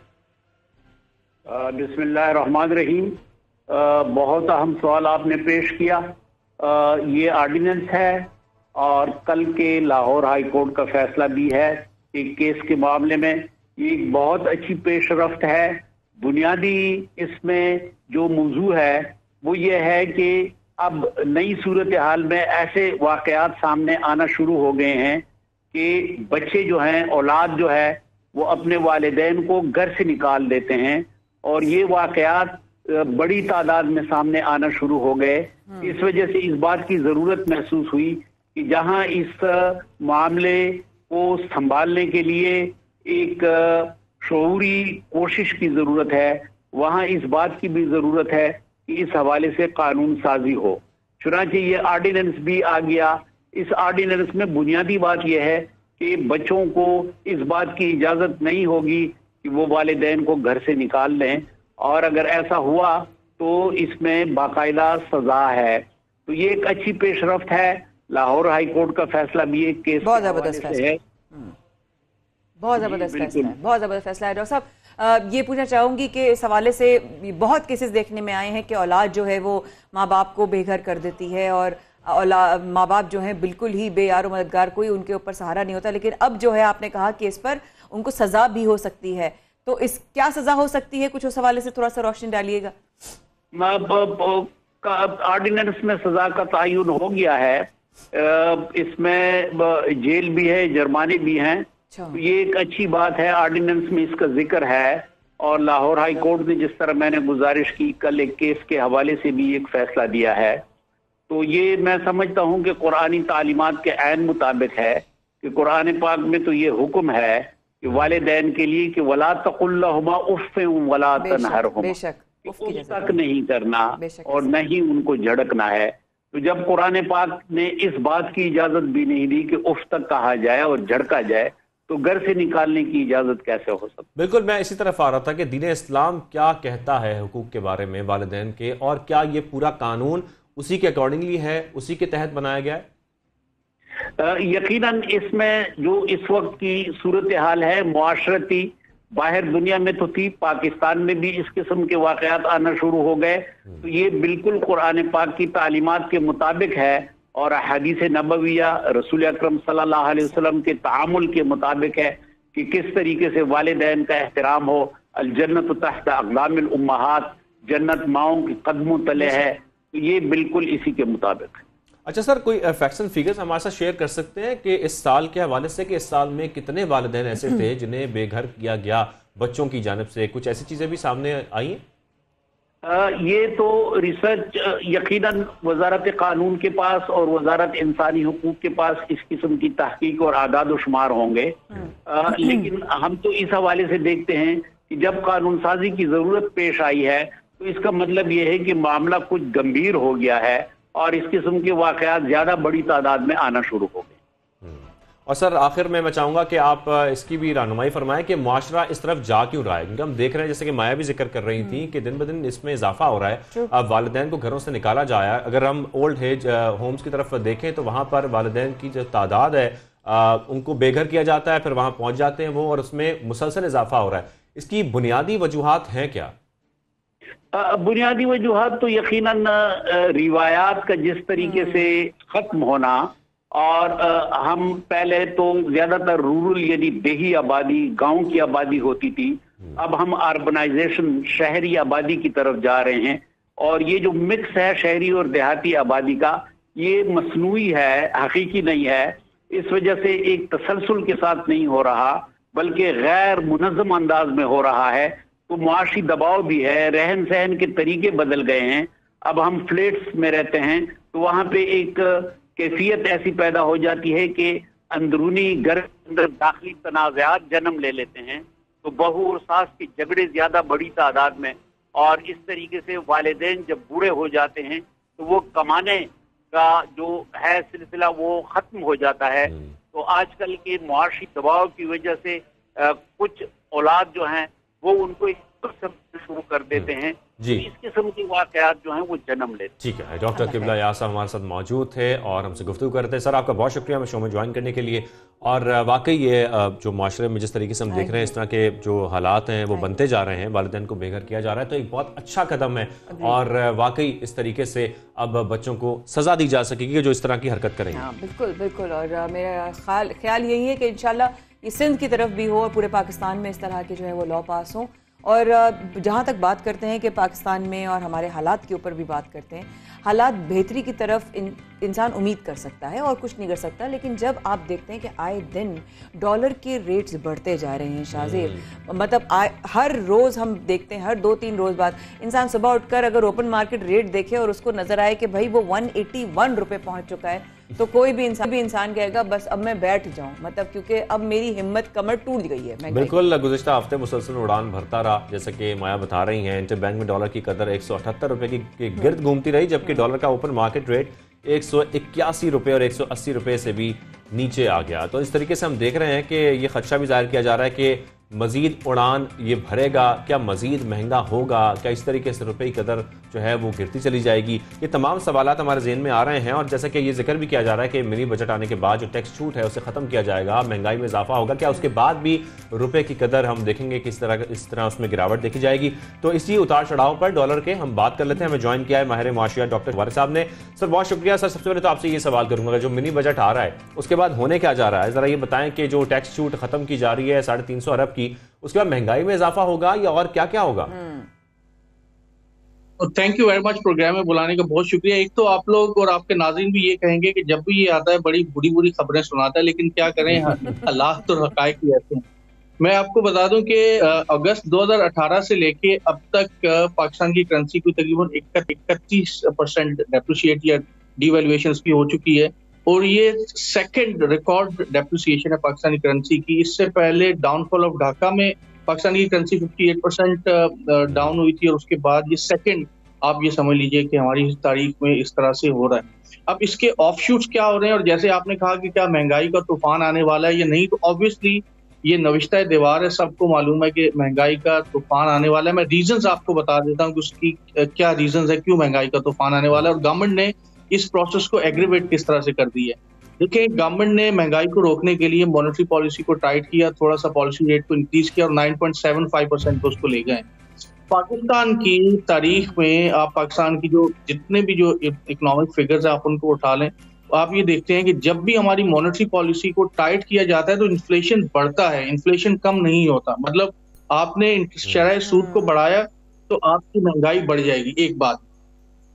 बिस्मिल्लाहिर्रहमानिर्रहीम। बहुत अहम सवाल आपने पेश किया। ये ऑर्डिनेंस है और कल के लाहौर हाई कोर्ट का फैसला भी है एक केस के मामले में। ये एक बहुत अच्छी पेशरफ्त है। बुनियादी इसमें जो मौजू है वो ये है कि अब नई सूरत हाल में ऐसे वाकयात सामने आना शुरू हो गए हैं कि बच्चे जो हैं, औलाद जो है, वो अपने वालिदैन को घर से निकाल देते हैं और ये वाकयात बड़ी तादाद में सामने आना शुरू हो गए। इस वजह से इस बात की ज़रूरत महसूस हुई कि जहां इस मामले को संभालने के लिए एक शऊरी कोशिश की ज़रूरत है, वहां इस बात की भी ज़रूरत है कि इस हवाले से कानून साजी हो। चुनांचे ये ऑर्डिनेंस भी आ गया। इस ऑर्डिनेंस में बुनियादी बात यह है कि बच्चों को इस बात की इजाज़त नहीं होगी कि वो वालिदैन को घर से निकाल लें और अगर ऐसा हुआ तो इसमें बाकायदा सजा है। तो ये एक अच्छी पेशरफ्त है। लाहौर हाई कोर्ट का फैसला भी एक केस बहुत ज़बरदस्त फैसला है, बहुत ज़बरदस्त फैसला है, बहुत ज़बरदस्त फैसला है। डॉक्टर साहब ये पूछना चाहूँगी कि इस हवाले से बहुत केसेस देखने में आए हैं कि औलाद जो है वो माँ बाप को बेघर कर देती है और माँ बाप जो हैं बिल्कुल ही बेयार और मददगार, कोई उनके ऊपर सहारा नहीं होता। लेकिन अब जो है आपने कहा कि इस पर उनको सज़ा भी हो सकती है, तो इस क्या सज़ा हो सकती है, कुछ उस हवाले से थोड़ा सा रोशनी डालिएगा। ऑर्डिनेंस में सज़ा का तयन हो गया है। इसमें जेल भी है, जुर्माने भी हैं। तो ये एक अच्छी बात है, ऑर्डिनेंस में इसका जिक्र है। और लाहौर हाई कोर्ट ने जिस तरह मैंने गुजारिश की कल एक केस के हवाले से भी एक फैसला दिया है, तो ये मैं समझता हूँ कि कुरानी तालीमात के ऐन मुताबिक है कि कुरान पाक में तो ये हुक्म है कि वालिदैन के लिए कि वला तकुल्लहुमा उफ़्फ़िन वला तनहरहुमा, उफ तक नहीं करना और न ही उनको झड़कना है। तो जब कुरान पाक ने इस बात की इजाजत भी नहीं दी कि उफ तक कहा जाए और झड़का जाए, तो घर से निकालने की इजाजत कैसे हो सकती? बिल्कुल, मैं इसी तरफ आ रहा था कि दीन इस्लाम क्या कहता है हुकूक के बारे में वालिदैन के, और क्या ये पूरा कानून उसी के अकॉर्डिंगली है, उसी के तहत बनाया गया है? यकीनन इसमें जो इस वक्त की सूरत हाल है मुआशरती, बाहर दुनिया में तो थी, पाकिस्तान में भी इस किस्म के वाकयात आना शुरू हो गए। तो ये बिल्कुल कुरान पाक की तालीमात के मुताबिक है और हदीस नबविया रसूल अकरम सल्लल्लाहु अलैहि वसल्लम के तामुल के मुताबिक है कि किस तरीके से वालिदैन का एहतराम हो। अल जन्नत तहत अक़दामिल उम्महात, जन्नत माओं के कदमों तले है। तो ये बिल्कुल इसी के मुताबिक है। अच्छा सर, कोई फैक्ट्स एंड फिगर्स हमारे साथ शेयर कर सकते हैं कि इस साल के हवाले से कि इस साल में कितने वालिदैन ऐसे थे जिन्हें बेघर किया गया बच्चों की जानिब से? कुछ ऐसी चीजें भी सामने आई हैं? ये तो रिसर्च यकीनन वजारत कानून के पास और वजारत इंसानी हुकूक के पास इस किस्म की तहकीक और आदाद शुमार होंगे। लेकिन हम तो इस हवाले से देखते हैं कि जब कानून साजी की जरूरत पेश आई है तो इसका मतलब ये है कि मामला कुछ गंभीर हो गया है और इस किस्म के वाकयात ज्यादा बड़ी तादाद में आना शुरू हो गए। और सर आखिर में मैं चाहूंगा कि आप इसकी भी रहनुमाई फरमाएं कि मुआशरा इस तरफ जा क्यों रहा है, क्योंकि हम देख रहे हैं जैसे कि माया भी जिक्र कर रही थी कि दिन ब दिन इसमें इजाफा हो रहा है। अब वालिदैन को घरों से निकाला जाया, अगर हम ओल्ड एज होम्स की तरफ देखें तो वहां पर वालिदैन की जो तादाद है उनको बेघर किया जाता है, फिर वहां पहुंच जाते हैं वो, और उसमें मुसलसल इजाफा हो रहा है। इसकी बुनियादी वजूहात हैं क्या? बुनियादी वजूहत तो यकीनन रिवायात का जिस तरीके से ख़त्म होना, और हम पहले तो ज़्यादातर रूरल यानी देही आबादी, गांव की आबादी होती थी, अब हम अर्बनाइजेशन, शहरी आबादी की तरफ जा रहे हैं, और ये जो मिक्स है शहरी और देहाती आबादी का, ये मसनूई है, हकीकी नहीं है। इस वजह से एक तसलसल के साथ नहीं हो रहा, बल्कि गैर मुनज़्ज़म अंदाज में हो रहा है। तो मुआशी दबाव भी है, रहन सहन के तरीके बदल गए हैं। अब हम फ्लैट्स में रहते हैं तो वहाँ पे एक कैफियत ऐसी पैदा हो जाती है कि अंदरूनी घर के अंदर दाखिली तनाज़ात जन्म ले लेते हैं, तो बहू और सास के झगड़े ज़्यादा बड़ी तादाद में, और इस तरीके से वालिदैन जब बूढ़े हो जाते हैं तो वो कमाने का जो है सिलसिला वो ख़त्म हो जाता है। तो आजकल के मुआशी दबाव की वजह से कुछ औलाद जो हैं वो उनको शुरू कर देते हैं जी। इस किस्म की वाक़यात जो हैं वो जन्म लेते हैं। ठीक है, डॉक्टर किबला यासा हमारे साथ मौजूद थे और हमसे गुफ्तगू करते हैं। सर आपका बहुत शुक्रिया हमें शो में ज्वाइन करने के लिए। और वाकई ये जो माशरे में जिस तरीके से हम देख रहे हैं इस तरह के जो हालात हैं वो बनते जा रहे हैं, वालिदैन को बेघर किया जा रहा है, तो एक बहुत अच्छा कदम है और वाकई इस तरीके से अब बच्चों को सजा दी जा सकेगी जो इस तरह की हरकत करेंगे। हाँ, बिल्कुल बिल्कुल। और मेरा ख्याल यही है कि इंशाल्लाह ये सिंध की तरफ भी हो और पूरे पाकिस्तान में इस तरह के जो है वो लॉ पास हों। और जहाँ तक बात करते हैं कि पाकिस्तान में और हमारे हालात के ऊपर भी बात करते हैं, हालात बेहतरी की तरफ इंसान उम्मीद कर सकता है और कुछ नहीं कर सकता, लेकिन जब आप देखते हैं कि आए दिन डॉलर के रेट्स बढ़ते जा रहे हैं शाहजेब, मतलब हर रोज़ हम देखते हैं, हर 2-3 रोज़ बाद इंसान सुबह उठकर अगर ओपन मार्केट रेट देखे और उसको नज़र आए कि भाई वो 181 रुपये पहुँच चुका है, तो कोई भी इंसान कहेगा बस अब मैं बैठ जाऊं, मतलब क्योंकि अब मेरी हिम्मत कमर टूट गई है। बिल्कुल, गुज़िश्ता हफ्ते मुसलसल उड़ान भरता रहा, जैसे कि माया बता रही हैं। इंटरबैंक में डॉलर की कदर 178 रुपए की गिर्द घूमती रही, जबकि डॉलर का ओपन मार्केट रेट 181 रुपए और 180 रुपए से भी नीचे आ गया। तो इस तरीके से हम देख रहे हैं कि ये खदशा भी जाहिर किया जा रहा है कि मजीद उड़ान ये भरेगा, क्या मजीद महंगा होगा, क्या इस तरीके से रुपए की कदर जो है वो गिरती चली जाएगी। ये तमाम सवालात हमारे ज़हन में आ रहे हैं और जैसा कि ये जिक्र भी किया जा रहा है कि मिनी बजट आने के बाद जो टैक्स छूट है उसे ख़त्म किया जाएगा, महंगाई में इजाफा होगा, क्या उसके बाद भी रुपए की कदर हम देखेंगे कि इस तरह उसमें गिरावट देखी जाएगी। तो इसी उतार चढ़ाव पर डॉलर के हम बात कर लेते हैं। हमें ज्वाइन किया है माहिर मुआशियात डॉक्टर वारिस साहब ने। सर बहुत शुक्रिया। सर सबसे पहले तो आपसे ये सवाल करूंगा, जो मिनी बजट आ रहा है उसके बाद होने क्या जा रहा है, ज़रा ये बताएं कि जो टैक्स छूट ख़त्म की जा रही है 350 अरब की, उसके बाद महंगाई में इजाफा होगा या और क्या क्या होगा? Thank you very much, programme में बुलाने का बहुत शुक्रिया। एक तो आप लोग और आपके नाज़रीन भी ये कहेंगे कि जब भी ये आता है बड़ी बुरी बुरी खबरें सुनाता है, लेकिन क्या करें, हालात तो हकायक ही ऐसे हैं। मैं आपको बता दूं कि अगस्त 2018 से लेके अब तक पाकिस्तान की करेंसी को तकरीबन 31% डेप्रिशिएट या डिवैल्यूएशन की हो चुकी है और ये सेकंड रिकॉर्ड डेप्रिसिएशन है पाकिस्तानी करेंसी की। इससे पहले डाउनफॉल ऑफ ढाका में पाकिस्तान की करेंसी 58% डाउन हुई थी और उसके बाद ये सेकंड, आप ये समझ लीजिए कि हमारी तारीख में इस तरह से हो रहा है। अब इसके ऑफशूट्स क्या हो रहे हैं और जैसे आपने कहा कि क्या महंगाई का तूफान आने वाला है या नहीं, तो ऑब्वियसली ये नविश्ता दीवार है, सबको मालूम है कि महंगाई का तूफान आने वाला है। मैं रीजंस आपको बता देता हूँ कि उसकी क्या रीजंस है, क्यों महंगाई का तूफान आने वाला है और गवर्नमेंट ने इस प्रोसेस को एग्रीवेट किस तरह से कर दी है। देखिए, गवर्नमेंट ने महंगाई को रोकने के लिए मॉनेटरी पॉलिसी को टाइट किया, थोड़ा सा पॉलिसी रेट को इंक्रीज किया और 9.75% को उसको ले गए। पाकिस्तान की तारीख में आप पाकिस्तान की जो जितने भी जो इकोनॉमिक फिगर्स है आप उनको उठा लें, आप ये देखते हैं कि जब भी हमारी मॉनेटरी पॉलिसी को टाइट किया जाता है तो इन्फ्लेशन बढ़ता है, इन्फ्लेशन कम नहीं होता। मतलब आपने शरह सूद को बढ़ाया तो आपकी महंगाई बढ़ जाएगी। एक बात,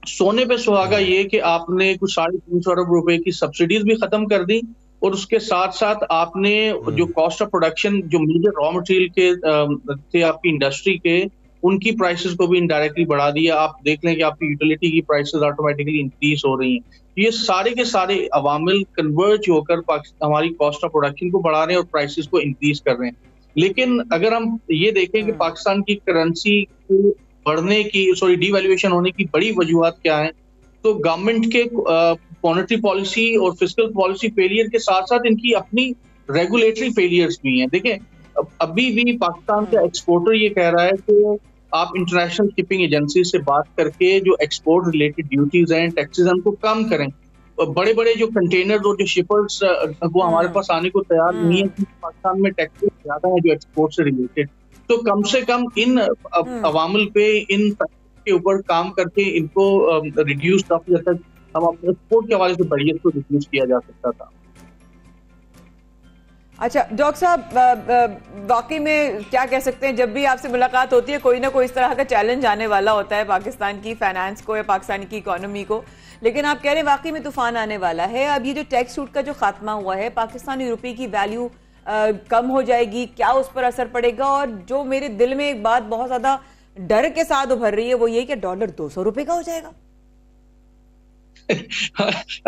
सोने पे सुहागा ये कि आपने कुछ 350 अरब रुपए की सब्सिडीज भी खत्म कर दी और उसके साथ साथ आपने जो कॉस्ट ऑफ प्रोडक्शन जो मेजर रॉ मटेरियल के थे आपकी इंडस्ट्री के, उनकी प्राइसेस को भी इनडायरेक्टली बढ़ा दिया। आप देख लें कि आपकी यूटिलिटी की प्राइसेस ऑटोमेटिकली इंक्रीज हो रही हैं। ये सारे के सारे अवामिल कन्वर्ज होकर हमारी कॉस्ट ऑफ प्रोडक्शन को बढ़ा रहे हैं और प्राइसेस को इंक्रीज कर रहे हैं। लेकिन अगर हम ये देखें कि पाकिस्तान की करेंसी को बढ़ने की डिवैल्यूएशन होने की बड़ी वजूहत क्या है, तो गवर्नमेंट के मॉनेटरी पॉलिसी और फिस्कल पॉलिसी फेलियर के साथ साथ इनकी अपनी रेगुलेटरी फेलियर्स भी हैं। देखें, अभी भी पाकिस्तान का एक्सपोर्टर ये कह रहा है कि आप इंटरनेशनल शिपिंग एजेंसी से बात करके जो एक्सपोर्ट रिलेटेड ड्यूटीज हैं, टैक्सेस हैं, उनको कम करें। बड़े बड़े जो कंटेनर और जो शिपर्स वो हमारे पास आने को तैयार नहीं है क्योंकि पाकिस्तान में टैक्सेस ज्यादा है जो एक्सपोर्ट से रिलेटेड। तो कम से कम इन अवामल पे, इन के ऊपर काम करके इनको रिड्यूस काफी हद तक हम अपने एक्सपोर्ट के हवाले से बढ़िया इसको रिड्यूस किया जा सकता था। अच्छा डॉक्टर साहब, वाकई में क्या कह सकते हैं, जब भी आपसे मुलाकात होती है कोई ना कोई इस तरह का चैलेंज आने वाला होता है पाकिस्तान की फाइनेंस को या पाकिस्तान की इकोनॉमी को, लेकिन आप कह रहे हैं वाकई में तूफान आने वाला है। अब ये जो टैक्स छूट का जो खात्मा हुआ है, पाकिस्तानी रुपये की वैल्यू कम हो जाएगी, क्या उस पर असर पड़ेगा? और जो मेरे दिल में एक बात बहुत ज्यादा डर के साथ उभर रही है वो ये कि डॉलर 200 रुपए का हो जाएगा।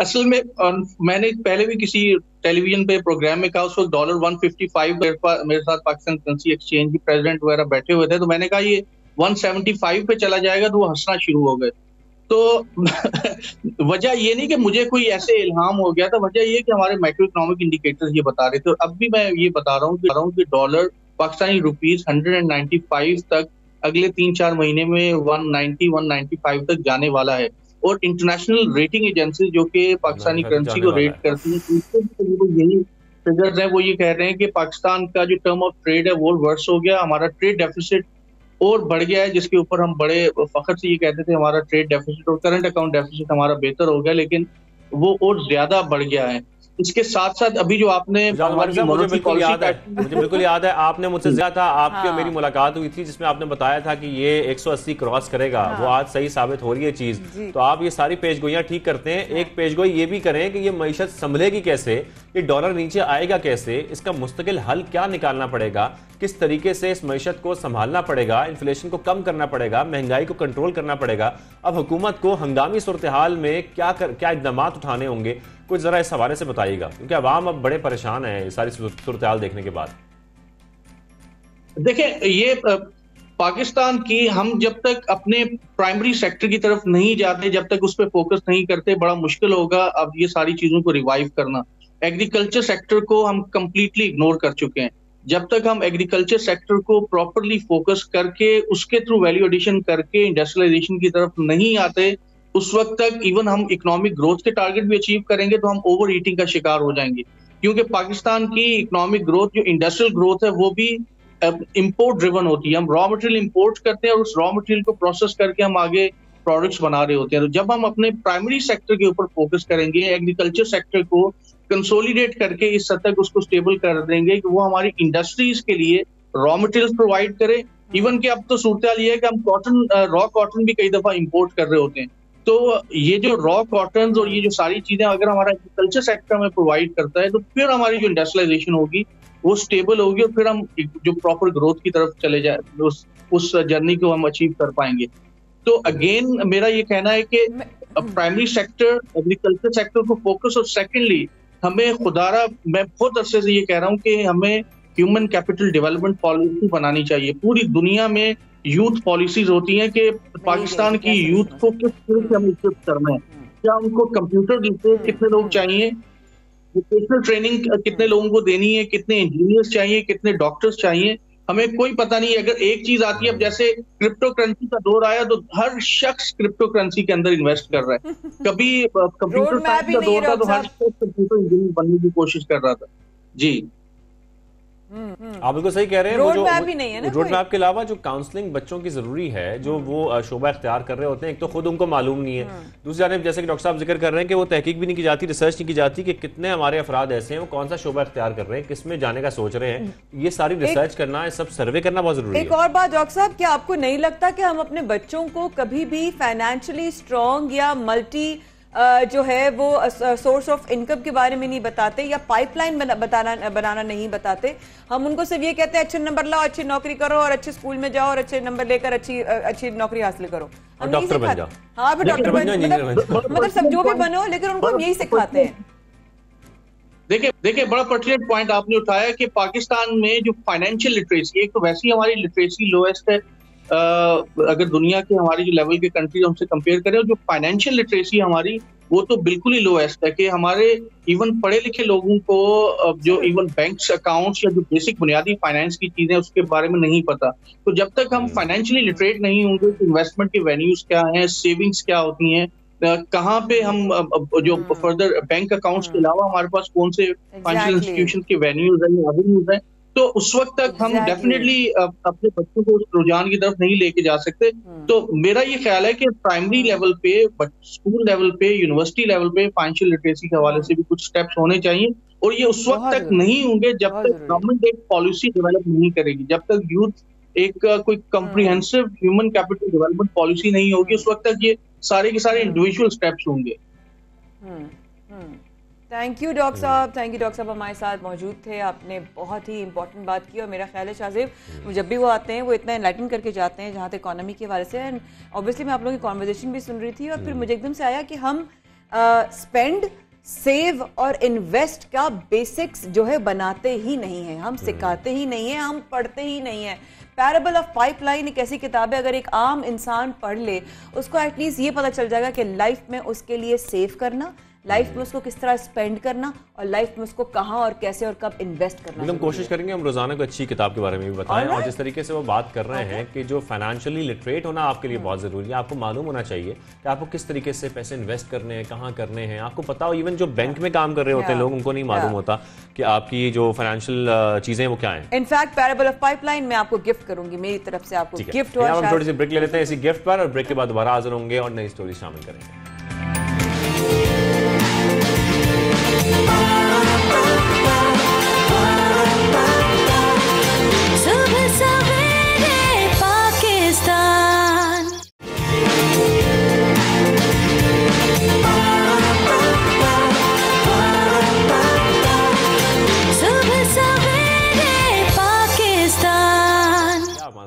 असल में मैंने पहले भी किसी टेलीविजन पे प्रोग्राम में कहा, उस वक्त डॉलर 155 मेरे साथ पाकिस्तान करेंसी एक्सचेंज के प्रेसिडेंट वगैरह बैठे हुए थे, तो मैंने कहा ये 175 पे चला जाएगा, तो वो हंसना शुरू हो गए। तो वजह ये नहीं कि मुझे कोई ऐसे इल्हाम हो गया था, वजह ये कि हमारे माइक्रो इकोनॉमिक इंडिकेटर्स ये बता रहे थे। अब भी मैं ये बता रहा हूँ कि डॉलर पाकिस्तानी रुपीस 195 तक अगले 3-4 महीने में 190-195 तक जाने वाला है। और इंटरनेशनल रेटिंग एजेंसी जो कि पाकिस्तानी करेंसी को रेट करती है, यही फिगर्स है, वो ये कह रहे हैं कि पाकिस्तान का जो टर्म ऑफ ट्रेड है वो वर्स हो गया, हमारा ट्रेड डेफिसिट और बढ़ गया है, जिसके ऊपर हम बड़े फख्र से ये कहते थे हमारा ट्रेड डेफिसिट और करंट अकाउंट डेफिसिट हमारा बेहतर हो गया, लेकिन वो और ज्यादा बढ़ गया है। इसके साथ साथ अभी जो आपने मुझे बिल्कुल याद है आपने मुझसे जिया था, आपकी मेरी मुलाकात हुई थी जिसमें आपने बताया था कि ये 180 क्रॉस करेगा। वो आज सही साबित हो रही है चीज। तो आप ये सारी पेशगोइयां ठीक करते हैं, एक पेशगोई ये भी करें कि ये मईशत संभलेगी कैसे, ये डॉलर नीचे आएगा कैसे, इसका मुस्तकिल हल क्या निकालना पड़ेगा, किस तरीके से इस मईशत को संभालना पड़ेगा, इन्फ्लेशन को कम करना पड़ेगा, महंगाई को कंट्रोल करना पड़ेगा। अब हुकूमत को हंगामी सूरत हाल में क्या इकदाम उठाने होंगे, कुछ जरा इस हवाले से बताइएगा, क्योंकि अवाम अब बड़े परेशान है सारी सूरत हाल देखने के बाद। देखिए, ये पाकिस्तान की हम जब तक अपने प्राइमरी सेक्टर की तरफ नहीं जाते, जब तक उस पर फोकस नहीं करते, बड़ा मुश्किल होगा अब ये सारी चीजों को रिवाइव करना। एग्रीकल्चर सेक्टर को हम कंप्लीटली इग्नोर कर चुके हैं। जब तक हम एग्रीकल्चर सेक्टर को प्रॉपरली फोकस करके उसके थ्रू वैल्यू एडिशन करके इंडस्ट्रियलाइजेशन की तरफ नहीं आते, उस वक्त तक इवन हम इकोनॉमिक ग्रोथ के टारगेट भी अचीव करेंगे तो हम ओवर ईटिंग का शिकार हो जाएंगे। क्योंकि पाकिस्तान की इकोनॉमिक ग्रोथ, जो इंडस्ट्रियल ग्रोथ है, वो भी इंपोर्ट ड्रिवन होती है। हम रॉ मटेरियल इंपोर्ट करते हैं और उस रॉ मटेरियल को प्रोसेस करके हम आगे प्रोडक्ट्स बना रहे होते हैं। तो जब हम अपने प्राइमरी सेक्टर के ऊपर फोकस करेंगे, एग्रीकल्चर सेक्टर को कंसोलिडेट करके इस हद तक उसको स्टेबल कर देंगे कि वो हमारी इंडस्ट्रीज के लिए रॉ मटेरियल प्रोवाइड करे। इवन कि अब तो सूरत हाल ये है कि हम कॉटन, रॉ कॉटन भी कई दफा इंपोर्ट कर रहे होते हैं। तो ये जो रॉ कॉटन और ये जो सारी चीजें अगर हमारा एग्रीकल्चर सेक्टर में प्रोवाइड करता है, तो फिर हमारी जो इंडस्ट्रियलाइजेशन होगी वो स्टेबल होगी और फिर हम जो प्रॉपर ग्रोथ की तरफ चले जाए, उस जर्नी को हम अचीव कर पाएंगे। तो अगेन मेरा ये कहना है कि प्राइमरी सेक्टर, एग्रीकल्चर सेक्टर को फोकस, और सेकेंडली हमें खुदारा, मैं बहुत अरसे से ये कह रहा हूँ कि हमें ह्यूमन कैपिटल डेवलपमेंट पॉलिसी बनानी चाहिए। पूरी दुनिया में यूथ पॉलिसीज होती हैं कि पाकिस्तान की यूथ को किस तरह से हमें इक्विप करना है, क्या उनको कंप्यूटर कितने लोग चाहिए, वोकेशनल ट्रेनिंग कितने लोगों को देनी है, कितने इंजीनियर्स चाहिए, कितने डॉक्टर्स चाहिए, हमें कोई पता नहीं। अगर एक चीज आती है, अब जैसे क्रिप्टो करेंसी का दौर आया तो हर शख्स क्रिप्टो करेंसी के अंदर इन्वेस्ट कर रहा है। कभी कंप्यूटर साइंस का दौर था तो हर शख्स कंप्यूटर इंजीनियर बनने की कोशिश कर रहा था। जी आप बिल्कुल सही कह रहे हैं। रोड मैप के अलावा जो काउंसलिंग बच्चों की जरूरी है, जो वो शोबा इख्तियार कर रहे होते हैं, एक तो खुद उनको मालूम नहीं है, दूसरी जानिब जैसे कि डॉक्टर साहब जिक्र कर रहे हैं कि वो तहकीक भी नहीं की जाती, रिसर्च नहीं की जाती कि कितने हमारे अफराद ऐसे हैं, वो कौन सा शोबा इख्तियार कर रहे हैं, किस में जाने का सोच रहे हैं। ये सारी रिसर्च करना, ये सब सर्वे करना बहुत जरूरी है। एक और बात डॉक्टर साहब, क्या आपको नहीं लगता कि हम अपने बच्चों को कभी भी फाइनेंशियली स्ट्रॉन्ग या मल्टी जो है वो सोर्स ऑफ इनकम के बारे में नहीं बताते, या पाइपलाइन बनाना नहीं बताते? हम उनको सिर्फ ये कहते हैं अच्छे नंबर लाओ, अच्छी नौकरी करो और अच्छे स्कूल में जाओ और अच्छे नंबर लेकर अच्छी नौकरी हासिल करो, डॉक्टर बन जाओ। हाँ, डॉक्टर बन जाओ, मतलब सब जो भी बनो, लेकिन उनको हम यही सिखाते हैं। देखिए बड़ा पर्टिनेंट पॉइंट आपने उठाया कि पाकिस्तान में जो फाइनेंशियल लिटरेसी, एक तो वैसे ही हमारी लिटरेसी लोएस्ट है अगर दुनिया के हमारी जो लेवल के कंट्री हमसे कंपेयर करें, और जो फाइनेंशियल लिटरेसी हमारी वो तो बिल्कुल ही लोएस्ट है कि हमारे इवन पढ़े लिखे लोगों को जो इवन बैंक अकाउंट्स या जो बेसिक बुनियादी फाइनेंस की चीजें उसके बारे में नहीं पता। तो जब तक हम फाइनेंशियली लिटरेट नहीं होंगे तो इन्वेस्टमेंट के वेन्यूज क्या हैं, सेविंग्स क्या होती हैं, कहाँ पे हम जो फर्दर बैंक अकाउंट्स के अलावा हमारे पास कौन से फाइनेंशियल इंस्टीट्यूशन के वेन्यूज हैं, एवेन्यूज हैं, तो उस वक्त तक हम डेफिनेटली अपने बच्चों को उस रुझान की तरफ नहीं लेके जा सकते। तो मेरा ये ख्याल है कि प्राइमरी लेवल पे, स्कूल लेवल पे, यूनिवर्सिटी लेवल पे फाइनेंशियल लिटरेसी के हवाले से भी कुछ स्टेप्स होने चाहिए, और ये उस वक्त तक नहीं होंगे जब तक गवर्नमेंट एक पॉलिसी डेवलप नहीं करेगी, जब तक यूथ एक कोई comprehensive human capital development policy नहीं होगी, उस वक्त तक ये सारे के सारे इंडिविजुअल स्टेप्स होंगे। थैंक यू डॉक्टर साहब, थैंक यू डॉक्टर साहब, हमारे साथ मौजूद थे। आपने बहुत ही इंपॉर्टेंट बात की, और मेरा ख्याल है शाहजेब जब भी वो आते हैं वो इतना एनलाइटन करके जाते हैं जहाँ तक इकोनॉमी के हवाले से। एंड ऑब्वियसली मैं आप लोगों की कॉन्वर्जेशन भी सुन रही थी, और फिर मुझे एकदम से आया कि हम स्पेंड, सेव और इन्वेस्ट का बेसिक्स जो है बनाते ही नहीं है, हम सिखाते ही नहीं है, हम पढ़ते ही नहीं है। पैराबल ऑफ पाइपलाइन एक ऐसी किताब है, अगर एक आम इंसान पढ़ ले उसको एटलीस्ट ये पता चल जाएगा कि लाइफ में उसके लिए सेव करना, लाइफ में उसको किस तरह स्पेंड करना, और लाइफ में उसको कहाँ और कैसे और कब इन्वेस्ट करना। हम कोशिश करेंगे हम रोजाना को अच्छी किताब के बारे में भी बताएं, और जिस तरीके से वो बात कर रहे हैं कि जो फाइनेंशियली लिटरेट होना आपके लिए बहुत जरूरी है। आपको मालूम होना चाहिए कि आपको किस तरीके से पैसे इन्वेस्ट करने हैं, कहाँ करने हैं, आपको पता हो। इवन जो बैंक में काम कर रहे होते हैं लोग, उनको नहीं मालूम होता कि आपकी जो फाइनेंशियल चीजें वो क्या है। इनफैक्ट पैराबल ऑफ पाइपलाइन मैं आपको गिफ्ट करूंगी, मेरी तरफ से आपको गिफ्ट हुआ। हम थोड़ी सी ब्रेक ले लेते हैं इसी गिफ्ट पर, और ब्रेक के बाद दोबारा हाजिर होंगे और नई स्टोरी शामिल करेंगे।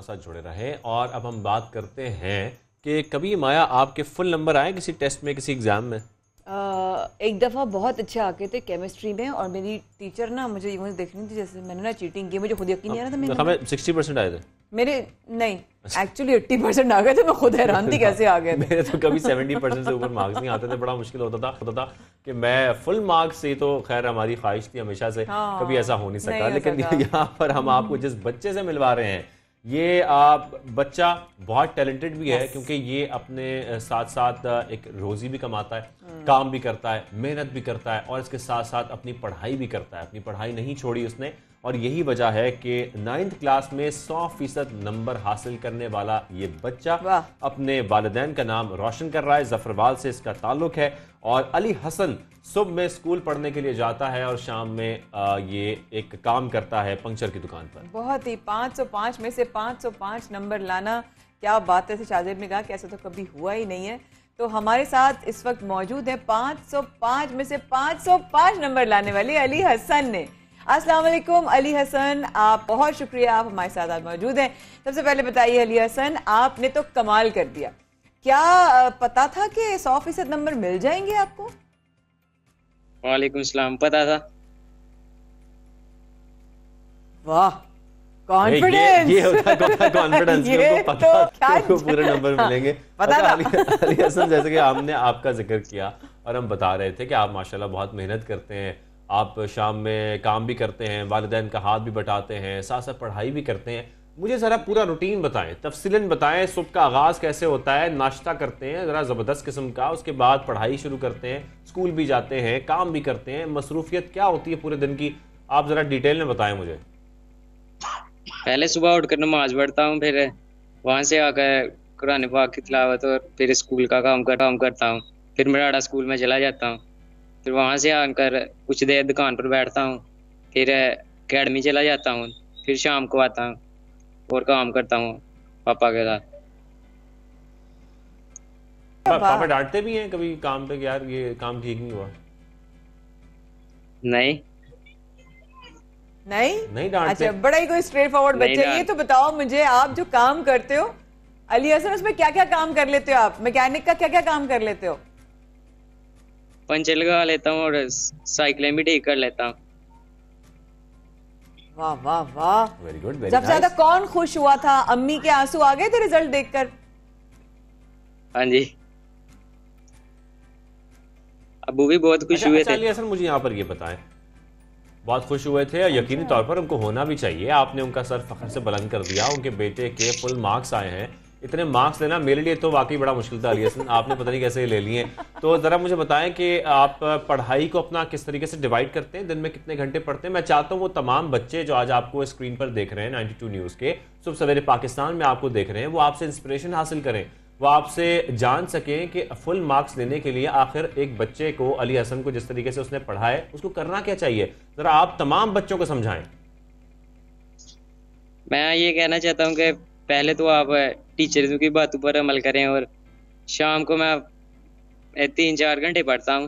साथ जुड़े रहे। और अब हम बात करते हैं कि कभी माया आपके फुल नंबर आए किसी टेस्ट में, किसी एग्जाम में? एक दफ़ा बहुत अच्छे आके थे केमिस्ट्री में, और मेरी टीचर ना मुझे यूँ देखनी थी जैसे मैंने ना चीटिंग की, मुझे खुद यकीन नहीं आ रहा था। हमें 60% आए थे मेरे, नहीं एक्चुअली 80% आ गए थे। मैं खुद हैरान थी कैसे आ गए थे। मेरे तो कभी 70% से ऊपर मार्क्स नहीं आते थे, बड़ा मुश्किल होता था कि मैं फुल मार्क्स से, तो खैर हमारी ख्वाहिश थी हमेशा से, कभी ऐसा हो नहीं सका। लेकिन यहाँ पर हम आपको जिस बच्चे से मिलवा रहे हैं, ये बच्चा बहुत टैलेंटेड भी है, क्योंकि ये अपने साथ साथ एक रोजी भी कमाता है, काम भी करता है, मेहनत भी करता है, और इसके साथ साथ अपनी पढ़ाई भी करता है। अपनी पढ़ाई नहीं छोड़ी उसने, और यही वजह है कि 9th क्लास में 100% नंबर हासिल करने वाला ये बच्चा अपने वालिदैन का नाम रोशन कर रहा है। जफरवाल से इसका ताल्लुक है, और अली हसन सुबह में स्कूल पढ़ने के लिए जाता है और शाम में ये एक काम करता है पंक्चर की दुकान पर। बहुत ही 505 में से 505 नंबर लाना, क्या बात है। शाहजेब ने कहा कि ऐसा तो कभी हुआ ही नहीं है। तो हमारे साथ इस वक्त मौजूद है 505 में से 505 नंबर लाने वाले अली हसन ने। अस्सलाम वालेकुम अली हसन, आप बहुत शुक्रिया, आप हमारे साथ आज मौजूद हैं। सबसे पहले बताइए अली हसन, आपने तो कमाल कर दिया। क्या पता था कि 100% नंबर मिल जाएंगे आपको? वालेकुम सलाम, पता था। वाह, कॉन्फिडेंस। ये होता है कॉन्फिडेंस, को पता था कि पूरे नंबर मिलेंगे। पता था। अली हसन, जैसे कि हमने आपका जिक्र किया और हम बता रहे थे कि आप माशाल्लाह बहुत मेहनत करते हैं, आप शाम में काम भी करते हैं, वालिदैन का हाथ भी बटाते हैं, साथ साथ पढ़ाई भी करते हैं। मुझे ज़रा पूरा रूटीन बताएं, तफसीलन बताएं। सुबह का आगाज़ कैसे होता है? नाश्ता करते हैं ज़रा ज़बरदस्त किस्म का, उसके बाद पढ़ाई शुरू करते हैं, स्कूल भी जाते हैं, काम भी करते हैं, मसरूफियत क्या होती है पूरे दिन की? आप ज़रा डिटेल में बताएं मुझे। पहले सुबह उठकर नमाज पढ़ता हूँ, फिर वहाँ से आकर कुरान पाक की तिलावत और फिर स्कूल का काम करता हूँ। फिर मेरा स्कूल में चला जाता हूँ, फिर वहाँ से आकर कुछ देर दुकान पर बैठता हूँ, फिर अकेडमी चला जाता हूँ, फिर शाम को आता हूँ और काम करता हूँ पापा के साथ। पापा डांटते भी हैं कभी काम पे, यार ये काम ठीक नहीं हुआ? नहीं डांटते। अच्छा, बड़ा ही कोई स्ट्रेट फॉरवर्ड बच्चा। ये तो बताओ मुझे, आप जो काम करते हो अली हसन, उसमें क्या क्या काम कर लेते हो आप? मैकेनिक का क्या क्या काम कर लेते हो? पंचर लगा लेता हूँ और साइकिलें भी ठीक कर लेता हूँ। वाह वाह वाह, वेरी गुड। सबसे ज्यादा कौन खुश हुआ था? अम्मी के आंसू आ गए थे रिजल्ट देखकर? हाँ जी, अबू भी बहुत खुश हुए थे। अली हसन, मुझे यहाँ पर ये बताएं, बहुत खुश हुए थे, यकीनी तौर पर उनको होना भी चाहिए। आपने उनका सर फख्र से बुलंद कर दिया, उनके बेटे के फुल मार्क्स आए हैं। इतने मार्क्स लेना मेरे लिए तो वाकई बड़ा मुश्किल था अली हसन, आपने पता नहीं कैसे ले लिए। तो ज़रा मुझे बताएं कि आप पढ़ाई को अपना किस तरीके से डिवाइड करते हैं, दिन में कितने घंटे पढ़ते हैं? मैं चाहता हूँ वो तमाम बच्चे जो आज आपको स्क्रीन पर देख रहे हैं 92 न्यूज़ के, सुबह सवेरे पाकिस्तान में आपको देख रहे हैं, वो आपसे इंस्पिरेशन हासिल करें, वो आपसे जान सकें कि फुल मार्क्स लेने के लिए आखिर एक बच्चे को, अली हसन को जिस तरीके से उसने पढ़ा है, उसको करना क्या चाहिए? ज़रा आप तमाम बच्चों को समझाएं। मैं ये कहना चाहता हूँ कि पहले तो आप टीचर्स की बातों पर अमल करें और शाम को मैं 3-4 घंटे पढ़ता हूँ,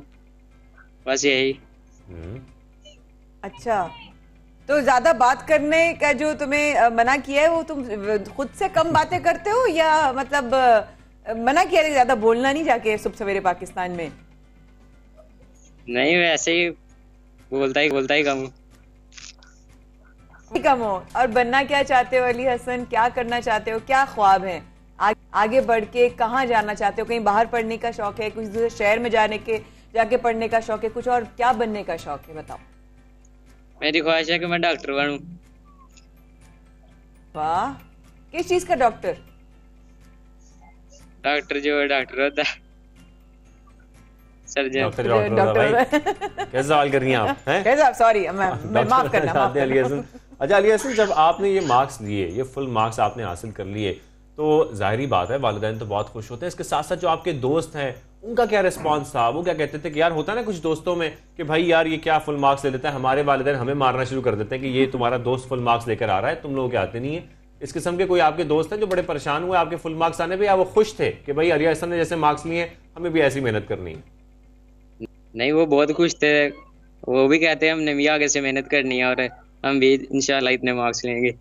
बस यही। अच्छा, तो ज्यादा बात करने का जो तुम्हें मना किया है वो तुम खुद से कम बातें करते हो या मतलब मना किया है ज्यादा बोलना नहीं जाके सुबह सवेरे पाकिस्तान में? नहीं, वैसे ही बोलता ही कम हो। और बनना क्या चाहते हो अली हसन, क्या करना चाहते हो, क्या ख्वाब है? आगे बढ़ के कहाँ जाना चाहते हो? कहीं बाहर पढ़ने का शौक है, कुछ दूसरे शहर में जाके पढ़ने का शौक है, कुछ और क्या बनने का शौक है, बताओ। मेरी ख्वाहिश है कि मैं डॉक्टर बनूं। वाह, किस चीज का डॉक्टर? डॉक्टर जो डॉक्टर होता है, सर्जन। डॉक्टर कैसे सवाल कर रही हैं आप? कैसे? सॉरी, मैं माफ करना। अच्छा अली हसन, जब आपने ये मार्क्स लिए, ये फुल मार्क्स आपने हासिल कर लिए, तो जाहिर बात है वालिदैन तो बहुत खुश होते हैं। इसके साथ साथ जो आपके दोस्त हैं उनका क्या रिस्पांस था? वो क्या कहते थे कि यार होता है ना कुछ दोस्तों में कि भाई यार ये क्या फुल मार्क्स ले लेता है, हमारे वालिदैन हमें मारना शुरू कर देते हैं कि ये तुम्हारा दोस्त फुल मार्क्स लेकर आ रहा है, तुम लोगों के आते नहीं है। इस किस्म के कोई आपके दोस्त हैं जो बड़े परेशान हुए आपके फुल मार्क्स आने पर, या वो खुश थे कि भाई अली हसन ने जैसे मार्क्स लिए हमें भी ऐसी मेहनत करनी है? नहीं, वो बहुत खुश थे, वो भी कहते हैं हमने भी आगे से मेहनत करनी है और हम भी इंशाल्लाह इतने मार्क्स लेंगे।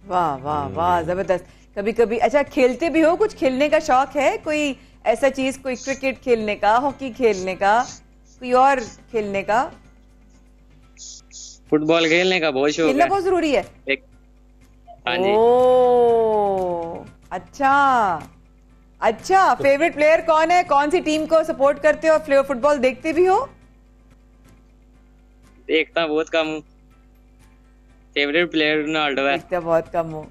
वाह वाह वाह, जबरदस्त। कभी कभी अच्छा खेलते भी हो? कुछ खेलने का शौक है? कोई ऐसा चीज, कोई क्रिकेट खेलने का, हॉकी खेलने का, कोई और खेलने का? फुटबॉल खेलने का बहुत शौक है। खेलना बहुत जरूरी है। हाँ जी। ओ अच्छा, फेवरेट प्लेयर कौन है? कौन सी टीम को सपोर्ट करते हो? फुटबॉल देखते भी हो? देखता बहुत कम हूँ। फेवरेट प्लेयर रोनाल्डो है। देखता बहुत कम हूँ।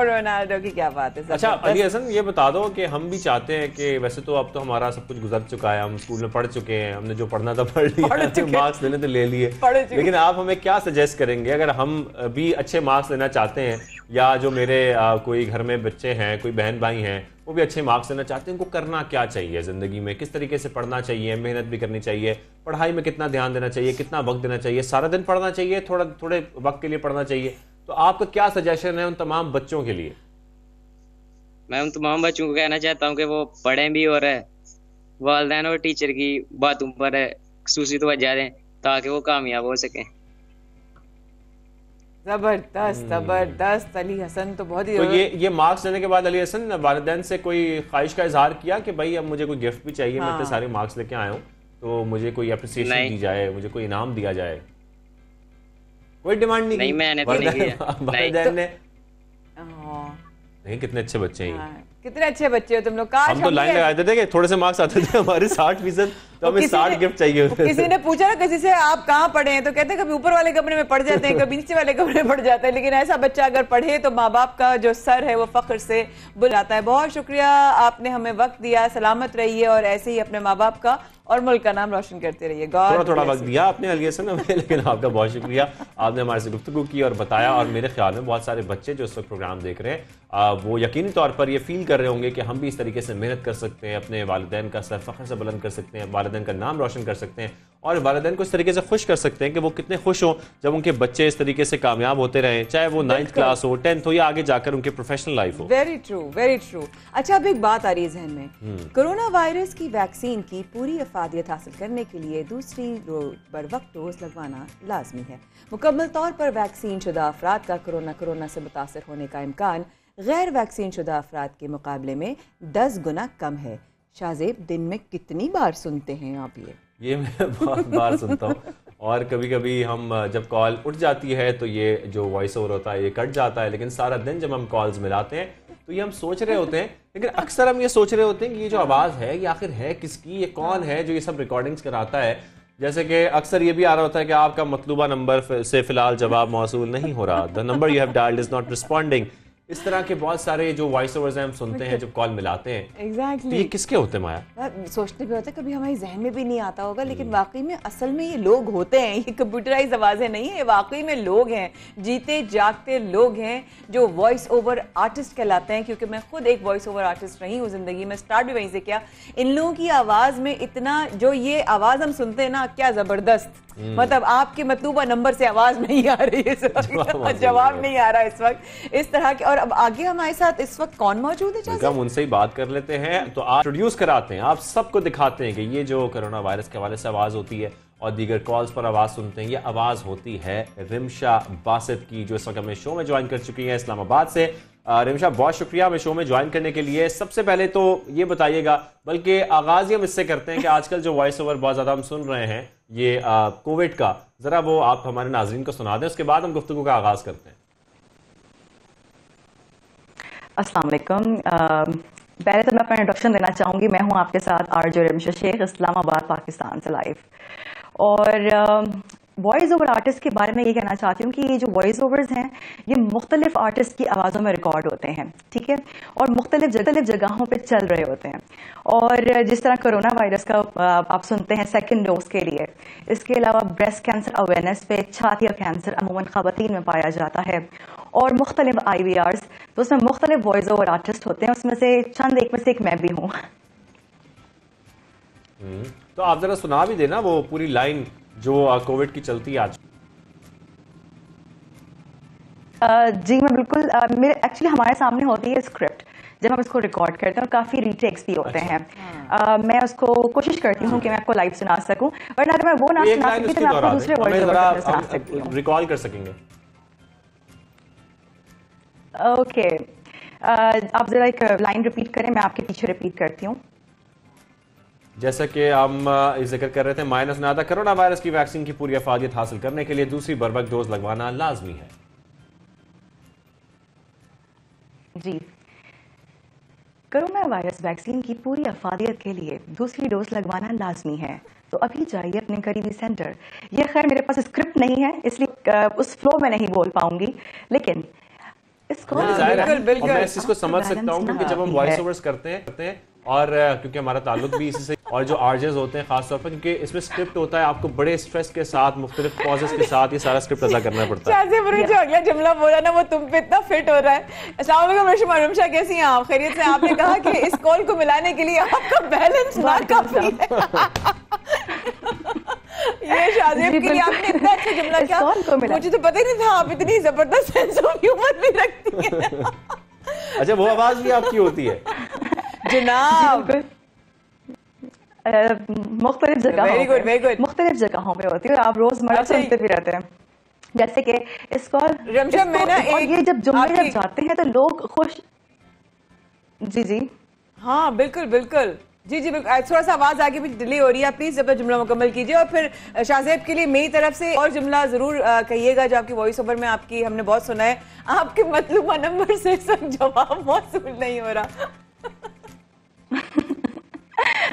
रोनाल्डो की क्या बात है। अच्छा अली हसन, ये बता दो कि हम भी चाहते हैं कि वैसे तो अब तो हमारा सब कुछ गुजर चुका है, हम स्कूल में पढ़ चुके हैं, हमने जो पढ़ना था पढ़ लिया, मार्क्स लेने तो ले लिए, लेकिन आप हमें क्या सजेस्ट करेंगे अगर हम भी अच्छे मार्क्स लेना चाहते हैं, या जो मेरे कोई घर में बच्चे हैं, कोई बहन भाई हैं, वो भी अच्छे मार्क्स लेना चाहते हैं, उनको करना क्या चाहिए ज़िंदगी में? किस तरीके से पढ़ना चाहिए? मेहनत भी करनी चाहिए? पढ़ाई में कितना ध्यान देना चाहिए? कितना वक्त देना चाहिए? सारा दिन पढ़ना चाहिए? थोड़े वक्त के लिए पढ़ना चाहिए? तो आपका क्या सजेशन है उन तमाम बच्चों के लिए? मैं उन तमाम बच्चों को कहना चाहता हूँ कि वो पढ़ें भी और वालिदैन और टीचर की बातों पर खुसूसी तवज्जो दें ताकि वो कामयाब हो सकें। जबरदस्त अली हसन तो बहुत ही। तो ये मार्क्स लेने के बाद अली हसन वालिदैन से कोई ख्वाहिश का इजहार किया कि भाई अब मुझे कोई गिफ्ट भी चाहिए, मैं इतने सारे मार्क्स लेके आया हूँ, तो मुझे कोई अप्रिसिएशन दी जाए, मुझे कोई इनाम दिया जाए? कोई डिमांड नहीं, मैंने तो नहीं किया। वालिदैन ने नहीं, कितने अच्छे बच्चे हैं। कितने अच्छे बच्चे हो तुम लोग। काश हम तो लाइन लगा देते कि थोड़े से मार्क्स आते थे हमारे 60%, तो हमें 60 गिफ्ट चाहिए होते। किसी ने पूछा ना किसी से आप कहाँ पढ़े हैं, तो कहते हैं कभी ऊपर वाले कमरे में पढ़ जाते हैं, कभी नीचे वाले कमरे में पढ़ जाते हैं, लेकिन ऐसा बच्चा अगर पढ़े तो माँ बाप का जो सर है वो फख्र से बुलंद है। बहुत शुक्रिया, आपने हमें वक्त दिया, सलामत रहिए और ऐसे ही अपने माँ बाप का और मुल्क का नाम रोशन करते रहिए। थोड़ा वक्त दिया आपने अली हसन हमें, लेकिन आपका बहुत शुक्रिया, आपने हमारे से गुफ्तगू की और बताया। और मेरे ख्याल में बहुत सारे बच्चे जो इस वक्त प्रोग्राम देख रहे हैं वो यकीनी तौर पर ये फील कर रहे होंगे कि हम भी इस तरीके से मेहनत कर सकते हैं, अपने वालिदैन का सर फख्र से बुलंद कर सकते हैं, वालिदैन का नाम रोशन कर सकते हैं और वालिदैन को इस तरीके से खुश कर सकते हैं कि वो कितने खुश हो जब उनके बच्चे इस तरीके से कामयाब होते रहें, चाहे वो 9th क्लास हो, 10th हो, या आगे जाकर उनके प्रोफेशनल लाइफ हो। Very true, very true. अच्छा, अब एक बात आ रही है जहन में, कोरोना वायरस की वैक्सीन की पूरी अफादियत हासिल करने के लिए दूसरी बर वक्त डोज लगवाना लाजमी है। मुकम्मल तौर पर वैक्सीन शुदा अफराद का कोरोना से मुतासर होने का इम्कान गैर वैक्सीन शुदा अफराद के मुकाबले में 10 गुना कम है। शाहजेब, दिन में कितनी बार सुनते हैं आप ये मैं बहुत बार सुनता हूँ, और कभी कभी हम जब कॉल उठ जाती है तो ये जो वॉइस ओवर होता है ये कट जाता है, लेकिन सारा दिन जब हम कॉल्स मिलाते हैं तो ये हम सोच रहे होते हैं, लेकिन अक्सर हम ये सोच रहे होते हैं कि ये जो आवाज़ है ये आखिर है किसकी, ये कौन है जो ये सब रिकॉर्डिंग्स कराता है। जैसे कि अक्सर ये भी आ रहा होता है कि आपका मतलूबा नंबर से फ़िलहाल जवाब मौसूल नहीं हो रहा, the number you have dialled is not responding. इस तरह के बहुत सारे जो वॉइस ओवर्स हैं हम सुनते हैं जब कॉल मिलाते हैं। एग्जैक्टली तो ये किसके होते हैं माया? सोचते भी होते हैं, कभी हमारे जहन में भी नहीं आता होगा, लेकिन वाकई में असल में ये लोग होते हैं, ये कंप्यूटराइज आवाज़ें नहीं है, ये वाकई में लोग हैं, जीते जागते लोग हैं जो वॉइस ओवर आर्टिस्ट कहलाते हैं। क्योंकि मैं खुद एक वॉइस ओवर आर्टिस्ट रही हूँ ज़िंदगी में, स्टार्ट भी वहीं से किया। इन लोगों की आवाज़ में इतना, जो ये आवाज़ हम सुनते हैं ना, क्या ज़बरदस्त, मतलब आपके मतलूबा नंबर से आवाज़ नहीं आ रही है इस वक्त, जवाब नहीं आ रहा इस वक्त, इस तरह के। और अब आगे हमारे साथ इस वक्त कौन मौजूद है? हम उनसे ही बात कर लेते हैं। तो आप इंट्रोड्यूस कराते हैं, आप सबको दिखाते हैं कि ये जो कोरोना वायरस के हवाले से आवाज़ होती है और दीगर कॉल्स पर आवाज़ सुनते हैं, ये आवाज़ होती है रिमशा बासित की, जो इस वक्त हमें शो में ज्वाइन कर चुकी है इस्लामाबाद से। रिमशा, बहुत शुक्रिया हमें शो में ज्वाइन करने के लिए। सबसे पहले तो ये बताइएगा, बल्कि आगाज़ ही हम इससे करते हैं कि आजकल जो वॉइस ओवर बहुत ज़्यादा हम सुन रहे हैं ये कोविड का, ज़रा वो आप हमारे नाज़रीन को सुना दें, उसके बाद हम गुफ्तगू का आगाज़ करते हैं। अस्सलाम वालेकुम। पहले तो मैं अपना इंट्रोडक्शन देना चाहूँगी। मैं हूँ आपके साथ आरजे रिमशा शेख, इस्लामाबाद पाकिस्तान से लाइव। और वॉइस ओवर आर्टिस्ट के बारे में ये कहना चाहती हूँ कि ये जो वॉइस ओवर्स हैं ये मुख्तलिफ आर्टिस्ट की आवाज़ों में रिकॉर्ड होते हैं, ठीक है, और मुख्तलिफ जगहों पे चल रहे होते हैं। और जिस तरह कोरोना वायरस का आप सुनते हैं सेकंड डोज के लिए, इसके अलावा ब्रेस्ट कैंसर अवेयरनेस पे, छाती का कैंसर अमूमन ख़वातीन में पाया जाता है, और मुख्तलिफ IVRs, तो उसमें मुख्तलिफ वॉइस ओवर आर्टिस्ट होते हैं, उसमें से चंद एक में से एक मैं भी हूँ। तो आप जरा सुना भी देना वो पूरी लाइन जो कोविड की चलती है आज। जी मैं बिल्कुल, मेरे एक्चुअली हमारे सामने होती है स्क्रिप्ट जब हम इसको रिकॉर्ड करते हैं, और काफ़ी रीटेक्स भी होते हैं। मैं उसको कोशिश करती हूँ कि मैं आपको लाइव सुना सकूँ, वरना अगर मैं वो ना सुना सकती तो मैं आपको दूसरे वॉइस ओवर सुना सकती हूँ। रिकॉल कर सकेंगे? ओके, आप जरा एक लाइन रिपीट करें, मैं आपके पीछे रिपीट करती हूँ। जैसा कि हम जिक्र कर रहे थे, माया ने सुना था, कोरोना वायरस की वैक्सीन की पूरी अफादियत हासिल करने के लिए दूसरी बर्वक्त डोज लगवाना लाजमी है। जी, कोरोना वायरस वैक्सीन की पूरी अफादियत के लिए दूसरी डोज लगवाना लाजमी है, तो अभी जाइए अपने करीबी सेंटर। ये खैर मेरे पास स्क्रिप्ट नहीं है, इसलिए उस फ्लो में नहीं बोल पाऊंगी, लेकिन इसको मैं इस चीज को समझ सकता हूँ, क्योंकि जब हम वॉइस ओवर्स करते हैं और क्योंकि हमारा ताल्लुक भी इसी से, और जो आरजेस होते हैं खासतौर पर, क्योंकि इसमें स्क्रिप्ट होता है, आपको बड़े स्ट्रेस के साथ, मुख्तलिफ पॉजेस के साथ ये सारा स्क्रिप्ट अदा करना पड़ता है। जो अगला जुमला बोला ना वो तुम पे इतना फिट हो रहा है। अस्सलाम वालेकुम रिमशा, कैसी हैं आप? खैरियत से? आपने कहा कि इस कॉल को मिलाने के लिए आपका बैलेंस ना काफी है। ये शाज़ेब के लिए आपने इतना अच्छा जुमला क्या, मुझे तो पता ही नहीं था आप इतनी जबरदस्त सेंस ऑफ ह्यूमर भी रखती हैं। अच्छा, वो आवाज भी आपकी होती है जनाब? मुख्तलिफ जगहों पे होती है, और आप रोजमर्रा सुनते भी रहते हैं। जैसे कि इस कॉल रमशा में ना, ये जब जुमले जब जाते हैं तो लोग खुश। जी जी हाँ बिल्कुल बिल्कुल, जी जी बिल्कुल। थोड़ा सा आवाज आगे भी डिले हो रही है, प्लीज जब जुमला मुकम्मल कीजिए। और फिर शाज़ेब के लिए मेरी तरफ से और जुमला जरूर कहिएगा जो आपकी वॉइस ओवर में आपकी हमने बहुत सुना है। आपके मतलूबा नंबर से सब जवाब मौसूल नहीं हो रहा।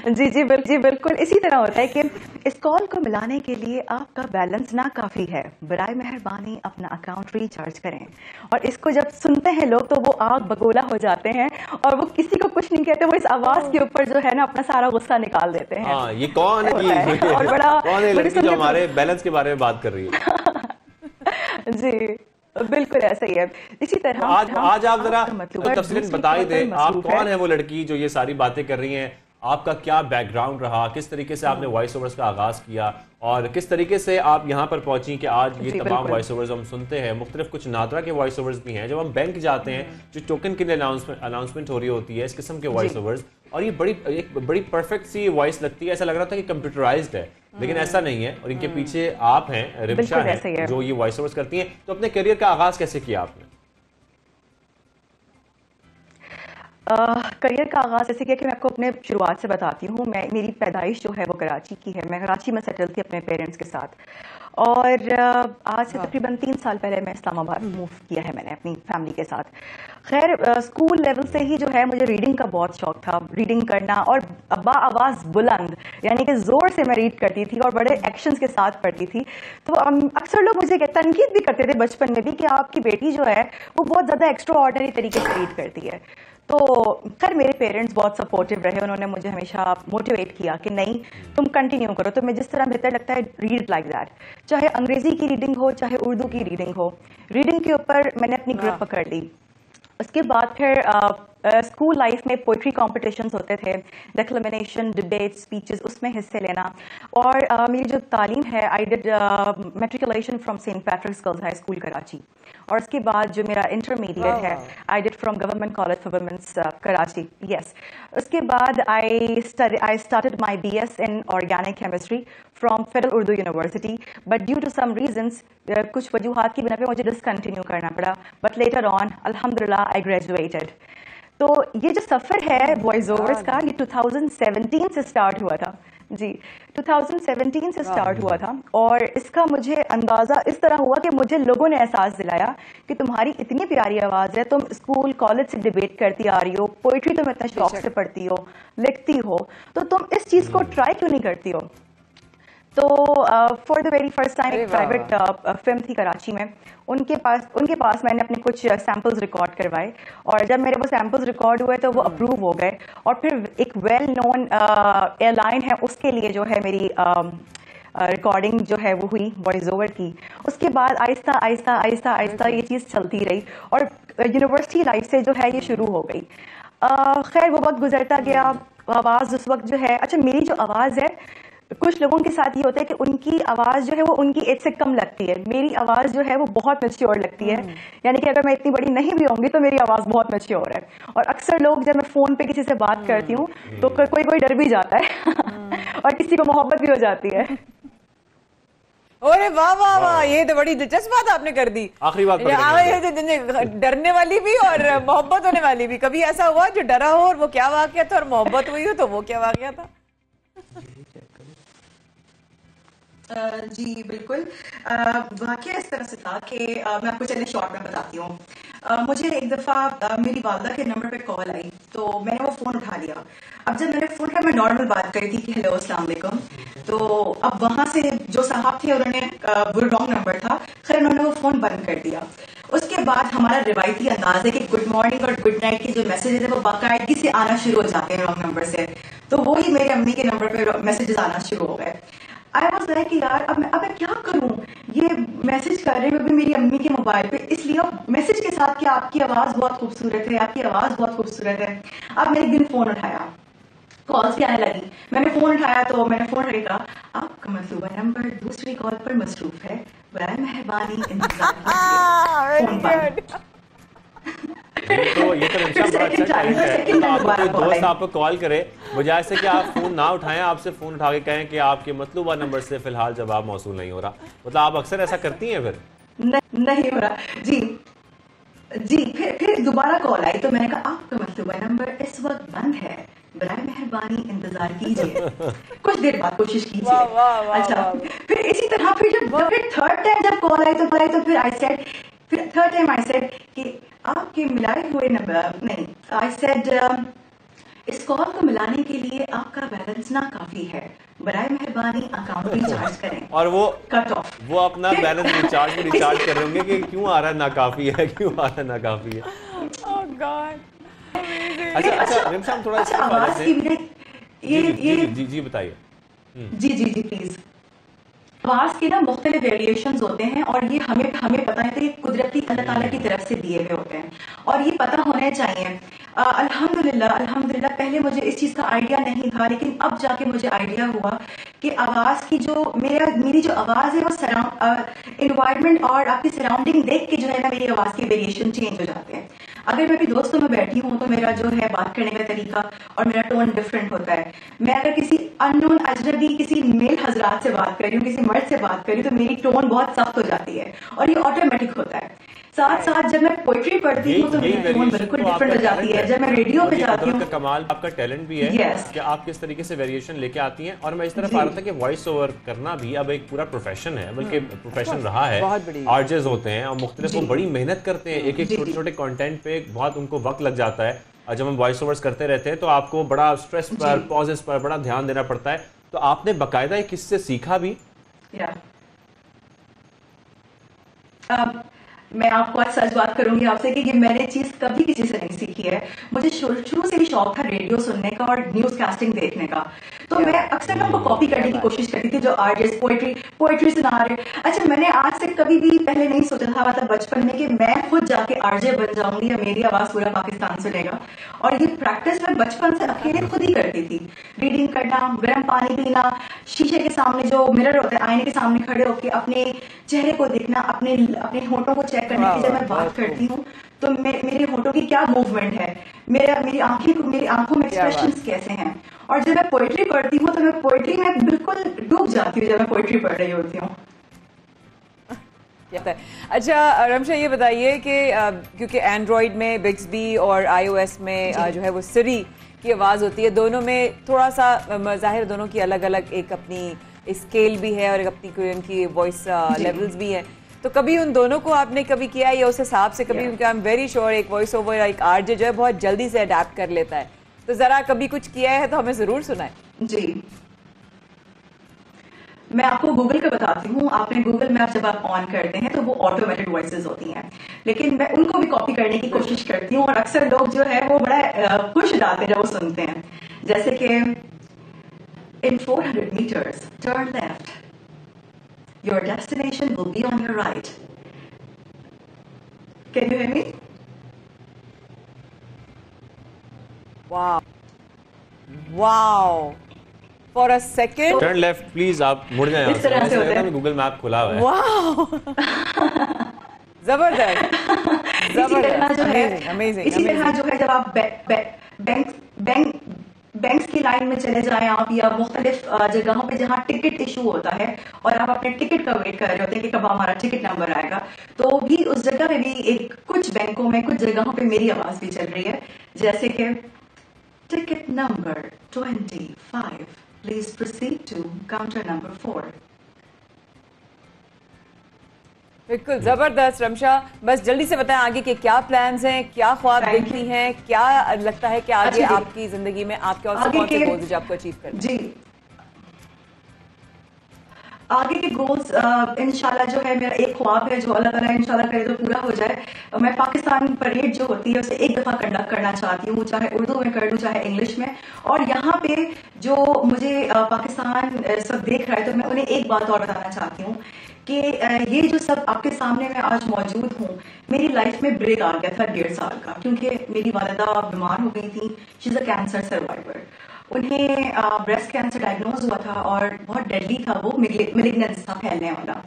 जी बिल्कुल इसी तरह होता है कि इस कॉल को मिलाने के लिए आपका बैलेंस ना काफ़ी है, बराए मेहरबानी अपना अकाउंट रिचार्ज करें। और इसको जब सुनते हैं लोग तो वो आग बगोला हो जाते हैं, और वो किसी को कुछ नहीं कहते, वो इस आवाज़ के ऊपर जो है ना अपना सारा गुस्सा निकाल देते हैं। ये कौन है? और बड़ा कौन है लड़की जो हमारे बैलेंस के बारे में बात कर रही है? जी बिल्कुल ऐसा ही है। इसी तरह आज आप जरा तफसीलन बता ही दें, आप कौन है वो लड़की जो ये सारी बातें कर रही हैं? आपका क्या बैकग्राउंड रहा, किस तरीके से आपने वॉइस ओवर्स का आगाज किया, और किस तरीके से आप यहाँ पर पहुंची कि आज ये तमाम वॉइस ओवर्स हम सुनते हैं? मुख्तलिफ कुछ नादरा के वॉइस ओवर्स भी हैं, जब हम बैंक जाते हैं जो टोकन के लिए अनाउंसमेंट हो रही होती है, इस किस्म के वॉइस ओवर्स, और ये बड़ी परफेक्ट सी वॉइस लगती है, ऐसा लग रहा था कि कंप्यूटराइज्ड है, लेकिन ऐसा नहीं है। और इनके पीछे आप हैं, रिमशा हैं, जो ये वॉइस ओवर्स करती हैं। तो अपने करियर का आगाज कैसे किया आपने? करियर का आगाज़ ऐसे किया कि मैं आपको अपने शुरुआत से बताती हूँ। मेरी पैदाइश जो है वो कराची की है। मैं कराची में सेटल थी अपने पेरेंट्स के साथ, और आज से तकरीबन 3 साल पहले मैं इस्लामाबाद मूव किया है मैंने अपनी फैमिली के साथ। खैर स्कूल लेवल से ही जो है मुझे रीडिंग का बहुत शौक था, रीडिंग करना, और आवाज़ बुलंद, यानी कि ज़ोर से मैं रीड करती थी और बड़े एक्शंस के साथ पढ़ती थी। तो अक्सर लोग मुझे तनकीद भी करते थे बचपन में भी कि आपकी बेटी जो है वो बहुत ज़्यादा एक्स्ट्रा ऑर्डिनरी तरीके से रीड करती है। तो खैर मेरे पेरेंट्स बहुत सपोर्टिव रहे, उन्होंने मुझे हमेशा मोटिवेट किया कि नहीं तुम कंटिन्यू करो, तुम्हें जिस तरह बेहतर लगता है रीड लाइक दैट, चाहे अंग्रेजी की रीडिंग हो चाहे उर्दू की रीडिंग हो। रीडिंग के ऊपर मैंने अपनी ग्रिप पकड़ ली। उसके बाद फिर स्कूल लाइफ में पोइट्री कॉम्पिटिशन्स होते थे, डिक्लेमेशन, डिबेट, स्पीचेस, उसमें हिस्से लेना। और मेरी जो तालीम है, I did matriculation from Saint Patrick's girls high school Karachi, और उसके बाद जो मेरा इंटरमीडिएट है I did from government college for womens Karachi, yes. उसके बाद I started my BS in organic chemistry from federal Urdu university, but due to some reasons, कुछ वजूहात की बिना पे मुझे डिसकंटिन्यू करना पड़ा, बट लेटर ऑन अल्हम्दुलिल्लाह आई ग्रेजुएटेड। तो ये जो सफ़र है वॉइस ओवर्स का, ये 2017 से स्टार्ट हुआ था जी, 2017 से स्टार्ट हुआ था। और इसका मुझे अंदाज़ा इस तरह हुआ कि मुझे लोगों ने एहसास दिलाया कि तुम्हारी इतनी प्यारी आवाज़ है, तुम स्कूल कॉलेज से डिबेट करती आ रही हो, पोइट्री तुम इतना शौक से पढ़ती हो, लिखती हो, तो तुम इस चीज़ को ट्राई क्यों नहीं करती हो। तो for the very first time एक प्राइवेट फिल्म थी कराची में, उनके पास मैंने अपने कुछ सैम्पल्स रिकॉर्ड करवाए, और जब मेरे वो सैम्पल्स रिकॉर्ड हुए तो वो अप्रूव हो गए, और फिर एक वेल नोन एयरलाइन है उसके लिए जो है मेरी रिकॉर्डिंग जो है वो हुई वॉइस ओवर की। उसके बाद आहिस्ता आहिस्ता आहिस्ता आहिस्ता ये चीज़ चलती रही, और यूनिवर्सिटी लाइफ से जो है ये शुरू हो गई। खैर वो वक्त गुजरता गया, आवाज़ उस वक्त जो है, अच्छा मेरी जो आवाज़ है, कुछ लोगों के साथ ये होता है कि उनकी आवाज़ जो है वो उनकी एज से कम लगती है, मेरी आवाज़ जो है वो बहुत मैच्योर लगती है, यानी कि अगर मैं इतनी बड़ी नहीं भी होंगी तो मेरी आवाज़ बहुत मैच्योर है। और अक्सर लोग जब मैं फ़ोन पे किसी से बात करती हूँ तो कोई डर भी जाता है और किसी को मोहब्बत भी हो जाती है। अरे वाह वाह वाह, ये तो बड़ी दिलचस्प बात आपने कर दी। आखिरी बात डरने वाली भी और मोहब्बत होने वाली भी। कभी ऐसा हुआ जो डरा हो और वो क्या वाकया था, और मोहब्बत हुई हो तो वो क्या वाकया था? जी बिल्कुल, वाकया इस तरह से था कि मैं आपको चलिए शॉर्ट में बताती हूँ। मुझे एक दफ़ा मेरी वालदा के नंबर पे कॉल आई, तो मैंने वो फ़ोन उठा लिया। अब जब मैंने फ़ोन उठाया, मैं नॉर्मल बात करी थी कि हेलो अस्सलाम वालेकुम, तो अब वहाँ से जो साहब थे उन्होंने वो रॉन्ग नंबर था, खैर उन्होंने वो फ़ोन बंद कर दिया। उसके बाद हमारा रिवायती अंदाज है कि गुड मॉर्निंग और गुड नाइट के जो मैसेजेस है वो बाकायदगी से आना शुरू हो जाते हैं रॉन्ग नंबर से, तो वो ही मेरे अम्मी के नंबर पे मैसेजेस आना शुरू हो गए। आई वॉज लाइक यार अब मैं क्या करूं, ये मैसेज कर रहे हैं मेरी अम्मी के मोबाइल पे, इसलिए मैसेज के साथ कि आपकी आवाज़ बहुत खूबसूरत है, आपकी आवाज़ बहुत खूबसूरत है। अब मैंने एक दिन फ़ोन उठाया, कॉल्स भी आने लगी, मैंने फ़ोन उठाया तो मैंने फ़ोन उठाया, आपका मंसूबा नंबर दूसरी कॉल पर मसरूफ है, बराए मेहरबानी इंतजार कीजिए। तो ये तो बड़ा अच्छा है, आपको कोई दोस्त आपको कॉल करे, बजाय से कि आप फोन ना उठाएं, आपसे फोन उठा के कहें कि आपके मतलूबा नंबर से फिलहाल जवाब मौसूल नहीं हो रहा, मतलब आप अक्सर ऐसा करती हैं? फिर नहीं हो रहा जी। फिर दोबारा कॉल आई तो मैंने कहा आपका मतलूबा नंबर इस वक्त बंद है, बराए मेहरबानी इंतजार कीजिए। कुछ देर बाद कोशिश कीजिए। अच्छा, फिर इसी तरह फिर थर्ड टाइम जब कॉल आई तो फिर आई सेड, फिर थर्ड टाइम आई सेड कि आपके मिलाए हुए नंबर नहीं, आई सेड इस कॉल को मिलाने के लिए आपका बैलेंस ना काफी है, बराए मेहरबानी अकाउंट रिचार्ज करें। और वो कट ऑफ, वो अपना बैलेंस रिचार्ज कर रहे होंगे कि क्यों आ रहा है नाकाफी है, क्यों आ रहा है नाकाफी है। ओह गॉड। अच्छा रिम साहब थोड़ा इसके बारे में जी बताइए। जी प्लीज। आवाज के ना मुख्तलिफ वेरिएशंस होते हैं, और ये हमें पता है कि ये कुदरती अल्लाह ताला की तरफ से दिए हुए होते हैं, और ये पता होना चाहिए। अल्हम्दुलिल्लाह पहले मुझे इस चीज़ का आइडिया नहीं था, लेकिन अब जाके मुझे आइडिया हुआ कि आवाज़ की जो मेरी जो आवाज़ है वो इन्वायरमेंट और आपकी सराउंडिंग देख के जो है ना मेरी आवाज़ के वेरिएशन चेंज हो जाते हैं। अगर मैं भी दोस्तों में बैठी हूँ तो मेरा जो है बात करने का तरीका और मेरा टोन डिफरेंट होता है। मैं अगर किसी अननोन अजनबी किसी मेल हजरात से बात कर रही हूँ, किसी मर्द से बात कर रही हूँ, तो मेरी टोन बहुत सख्त हो जाती है, और ये ऑटोमेटिक होता है। साथ साथ जब मैं पोइट्री पढ़ती हूँ तो मेरी टोन बिल्कुल डिफरेंट हो जाती है। जब मैं रेडियो पे जाती हूँ, कमाल आपका टैलेंट भी है कि आप किस तरीके से वेरिएशन लेके आती हैं। और मैं इस तरफ आ रहा था कि वॉइस ओवर करना भी अब एक पूरा प्रोफेशन है, बल्कि प्रोफेशन रहा है। आर्टिस्ट होते हैं और मुख्तलिफ वो बड़ी मेहनत करते हैं, एक एक छोटे छोटे कंटेंट पे बहुत उनको वक्त लग जाता है। और जब हम वॉइस ओवर्स करते रहते हैं तो आपको बड़ा स्ट्रेस पर, पॉजेस पर बड़ा ध्यान देना पड़ता है। तो आपने बाकायदा किससे सीखा भी? मैं आपको आज सच बात करूंगी आपसे कि ये मैंने चीज कभी किसी से नहीं सीखी है। मुझे शुरू से ही शौक था रेडियो सुनने का और न्यूज कास्टिंग देखने का। तो मैं अक्सर उनको कॉपी करने की कोशिश करती थी, जो आर्टिस्ट पोएट्री सुना रहे। अच्छा, मैंने आज से कभी भी पहले नहीं सोचा था, मतलब बचपन में, कि मैं खुद जाके आरजे बन जाऊंगी या मेरी आवाज पूरा पाकिस्तान सुनेगा। और ये प्रैक्टिस मैं बचपन से अकेले खुद ही करती थी। रीडिंग करना, गर्म पानी पीना, शीशे के सामने जो मिरर होता है, आईने के सामने खड़े होकर अपने चेहरे को देखना, अपने होठों को चेक करने की। जब मैं बात करती हूँ तो मेरे होठों की क्या मूवमेंट है, मेरी आंखों में एक्सप्रेशंस कैसे हैं। और जब मैं पोएट्री पढ़ती हूँ तो मैं पोएट्री में बिल्कुल डूब जाती हूँ जब मैं पोएट्री पढ़ रही होती हूँ। अच्छा रमशा, ये बताइए कि क्योंकि एंड्रॉइड में बिक्सबी और iOS में जो है वो सिरी की आवाज़ होती है, दोनों में थोड़ा सा ज़ाहिर दोनों की अलग अलग एक अपनी स्केल भी है और एक अपनी उनकी वॉइस लेवल्स भी है। तो कभी उन दोनों को आपने कभी किया या उस हिसाब से कभी? आई एम वेरी श्योर एक वॉइस ओवर एक आरजे जो है बहुत जल्दी से अडेप्ट कर लेता है, तो जरा कभी कुछ किया है तो हमें जरूर सुनाएं। जी, मैं आपको गूगल का बताती हूँ। आपने गूगल मैप जब आप ऑन करते हैं तो वो ऑटोमेटेड वॉइसेस होती हैं, लेकिन मैं उनको भी कॉपी करने की कोशिश करती हूँ। और अक्सर लोग जो है वो बड़ा खुश हो जाते हैं जब वो सुनते हैं, जैसे कि इन 400 meters turn left, your destination will be on your right. Can you hear me? Wow. For a second. Turn left, please. आप मुड़ जाएं। इस तरह से होता है। गूगल मैप खुला हुआ है। Wow. जबरदस्त। इसी तरह जो है जब आप बैंक्स की लाइन में चले जाएं आप, या मुख्तलिफ जगहों पे जहाँ टिकट इशू होता है और आप अपने टिकट का वेट कर रहे होते हैं कि कब हमारा टिकट नंबर आएगा, तो भी उस जगह पे भी कुछ बैंकों में कुछ जगहों पे मेरी आवाज भी चल रही है, जैसे कि ticket number 25, please proceed to counter number 4। बिल्कुल जबरदस्त। रमशा, बस जल्दी से बताएं आगे के क्या प्लान्स हैं, क्या ख्वाब देखती हैं, क्या लगता है कि आगे आपकी जिंदगी में आपके और कौन से गोल्स आपको अचीव करने? जी, आगे के गोल्स इंशाल्लाह जो है, मेरा एक ख्वाब है जो अल्लाह ताला इंशाल्लाह करे तो पूरा हो जाए। मैं पाकिस्तान परेड जो होती है उसे एक दफा कंडक्ट करना चाहती हूँ, चाहे उर्दू में कर दूँ चाहे इंग्लिश में। और यहाँ पे जो मुझे पाकिस्तान सब देख रहा है तो मैं उन्हें एक बात और बताना चाहती हूँ कि ये जो सब आपके सामने मैं आज मौजूद हूँ, मेरी लाइफ में ब्रेक आ गया था 1.5 साल का, क्योंकि मेरी वालिदा बीमार हो गई थी। She is a cancer survivor. उन्हें ब्रेस्ट कैंसर डायग्नोज हुआ था और बहुत डेडली था, वो मिलिग्नेंस था, फैलने वाला।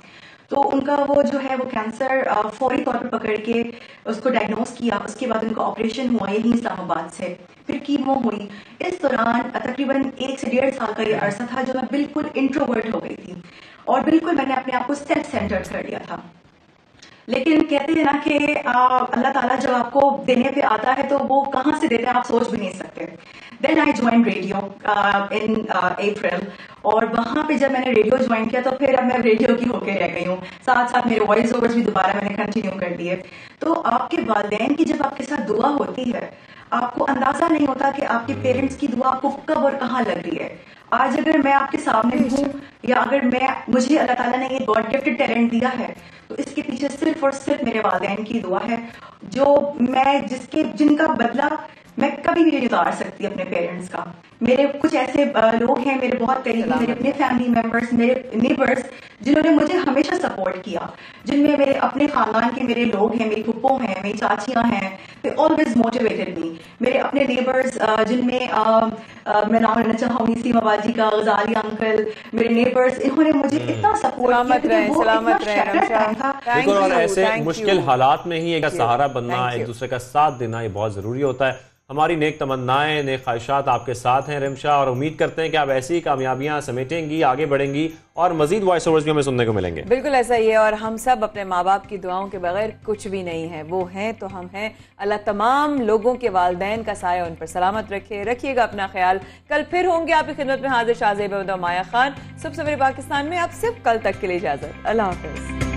तो उनका वो जो है वो कैंसर फौरी तौर पर पकड़ के उसको डायग्नोज किया। उसके बाद उनका ऑपरेशन हुआ यहीं इस्लामाबाद से, फिर कीमो हुई। इस दौरान तकरीबन 1 से 1.5 साल का ये अरसा था जो मैं बिल्कुल इंट्रोवर्ट हो गई थी और बिल्कुल मैंने अपने आप को सेल्फ सेंटर्ड कर लिया था। लेकिन कहते हैं ना कि अल्लाह ताला जब आपको देने पे आता है तो वो कहाँ से देता है आप सोच भी नहीं सकते। देन आई ज्वाइन रेडियो इन अप्रैल, और वहां पे जब मैंने रेडियो ज्वाइन किया तो फिर अब मैं रेडियो की होके रह गई हूँ। साथ साथ मेरे वॉइस ओवर्स भी दोबारा मैंने कंटिन्यू कर दिए। तो आपके वालिदैन की जब आपके साथ दुआ होती है, आपको अंदाजा नहीं होता कि आपके पेरेंट्स की दुआ आपको कब और कहाँ लग रही है। आज अगर मैं आपके सामने हूँ या अगर मुझे अल्लाह ताला ने ये गॉड गिफ्टेड टैलेंट दिया है तो इसके पीछे सिर्फ और सिर्फ मेरे वालिदैन की दुआ है, जो जिनका बदला मैं कभी भी नहीं उतार सकती अपने पेरेंट्स का। मेरे कुछ ऐसे लोग हैं, मेरे बहुत करीबी, मेरे अपने फैमिली मेंबर्स, मेरे नेबर्स, जिन्होंने मुझे हमेशा सपोर्ट किया, जिनमें मेरे अपने खानदान के मेरे लोग हैं, मेरी फुप्पो हैं, मेरी चाचियां हैं, दे ऑलवेज मोटिवेटेड मी। मेरे अपने नेबर्स जिनमें मैं नाम लेना चाहूंगी सीमा बाजी का, गजाली अंकल, मेरे नेबर्स, इन्होंने मुझे इतना सपोर्ट किया। और ऐसे मुश्किल हालात में ही एक सहारा बनना, एक दूसरे का साथ देना, ये बहुत जरूरी होता है। हमारी नेक तमन्नाएं, नेक ख्वाहिशात आपके साथ साथ हैं रिमशा, और उम्मीद करते हैं कि आप ऐसी कामयाबियां समेटेंगी, आगे बढ़ेंगी और मजीद वॉइस ओवर्स भी हमें सुनने को मिलेंगे। बिल्कुल ऐसा ही है, और हम सब अपने माँ बाप की दुआओं के बगैर कुछ भी नहीं है। वो हैं तो हम हैं। अल्लाह तमाम लोगों के वालिदैन का साया उन पर सलामत रखे। रखिएगा अपना ख्याल। कल फिर होंगे आपकी खिदमत में हाजिर शाहजेब माया खान। सुबह सवेरे पाकिस्तान में आप सिर्फ कल तक के लिए इजाजत। अल्लाह हाफिज।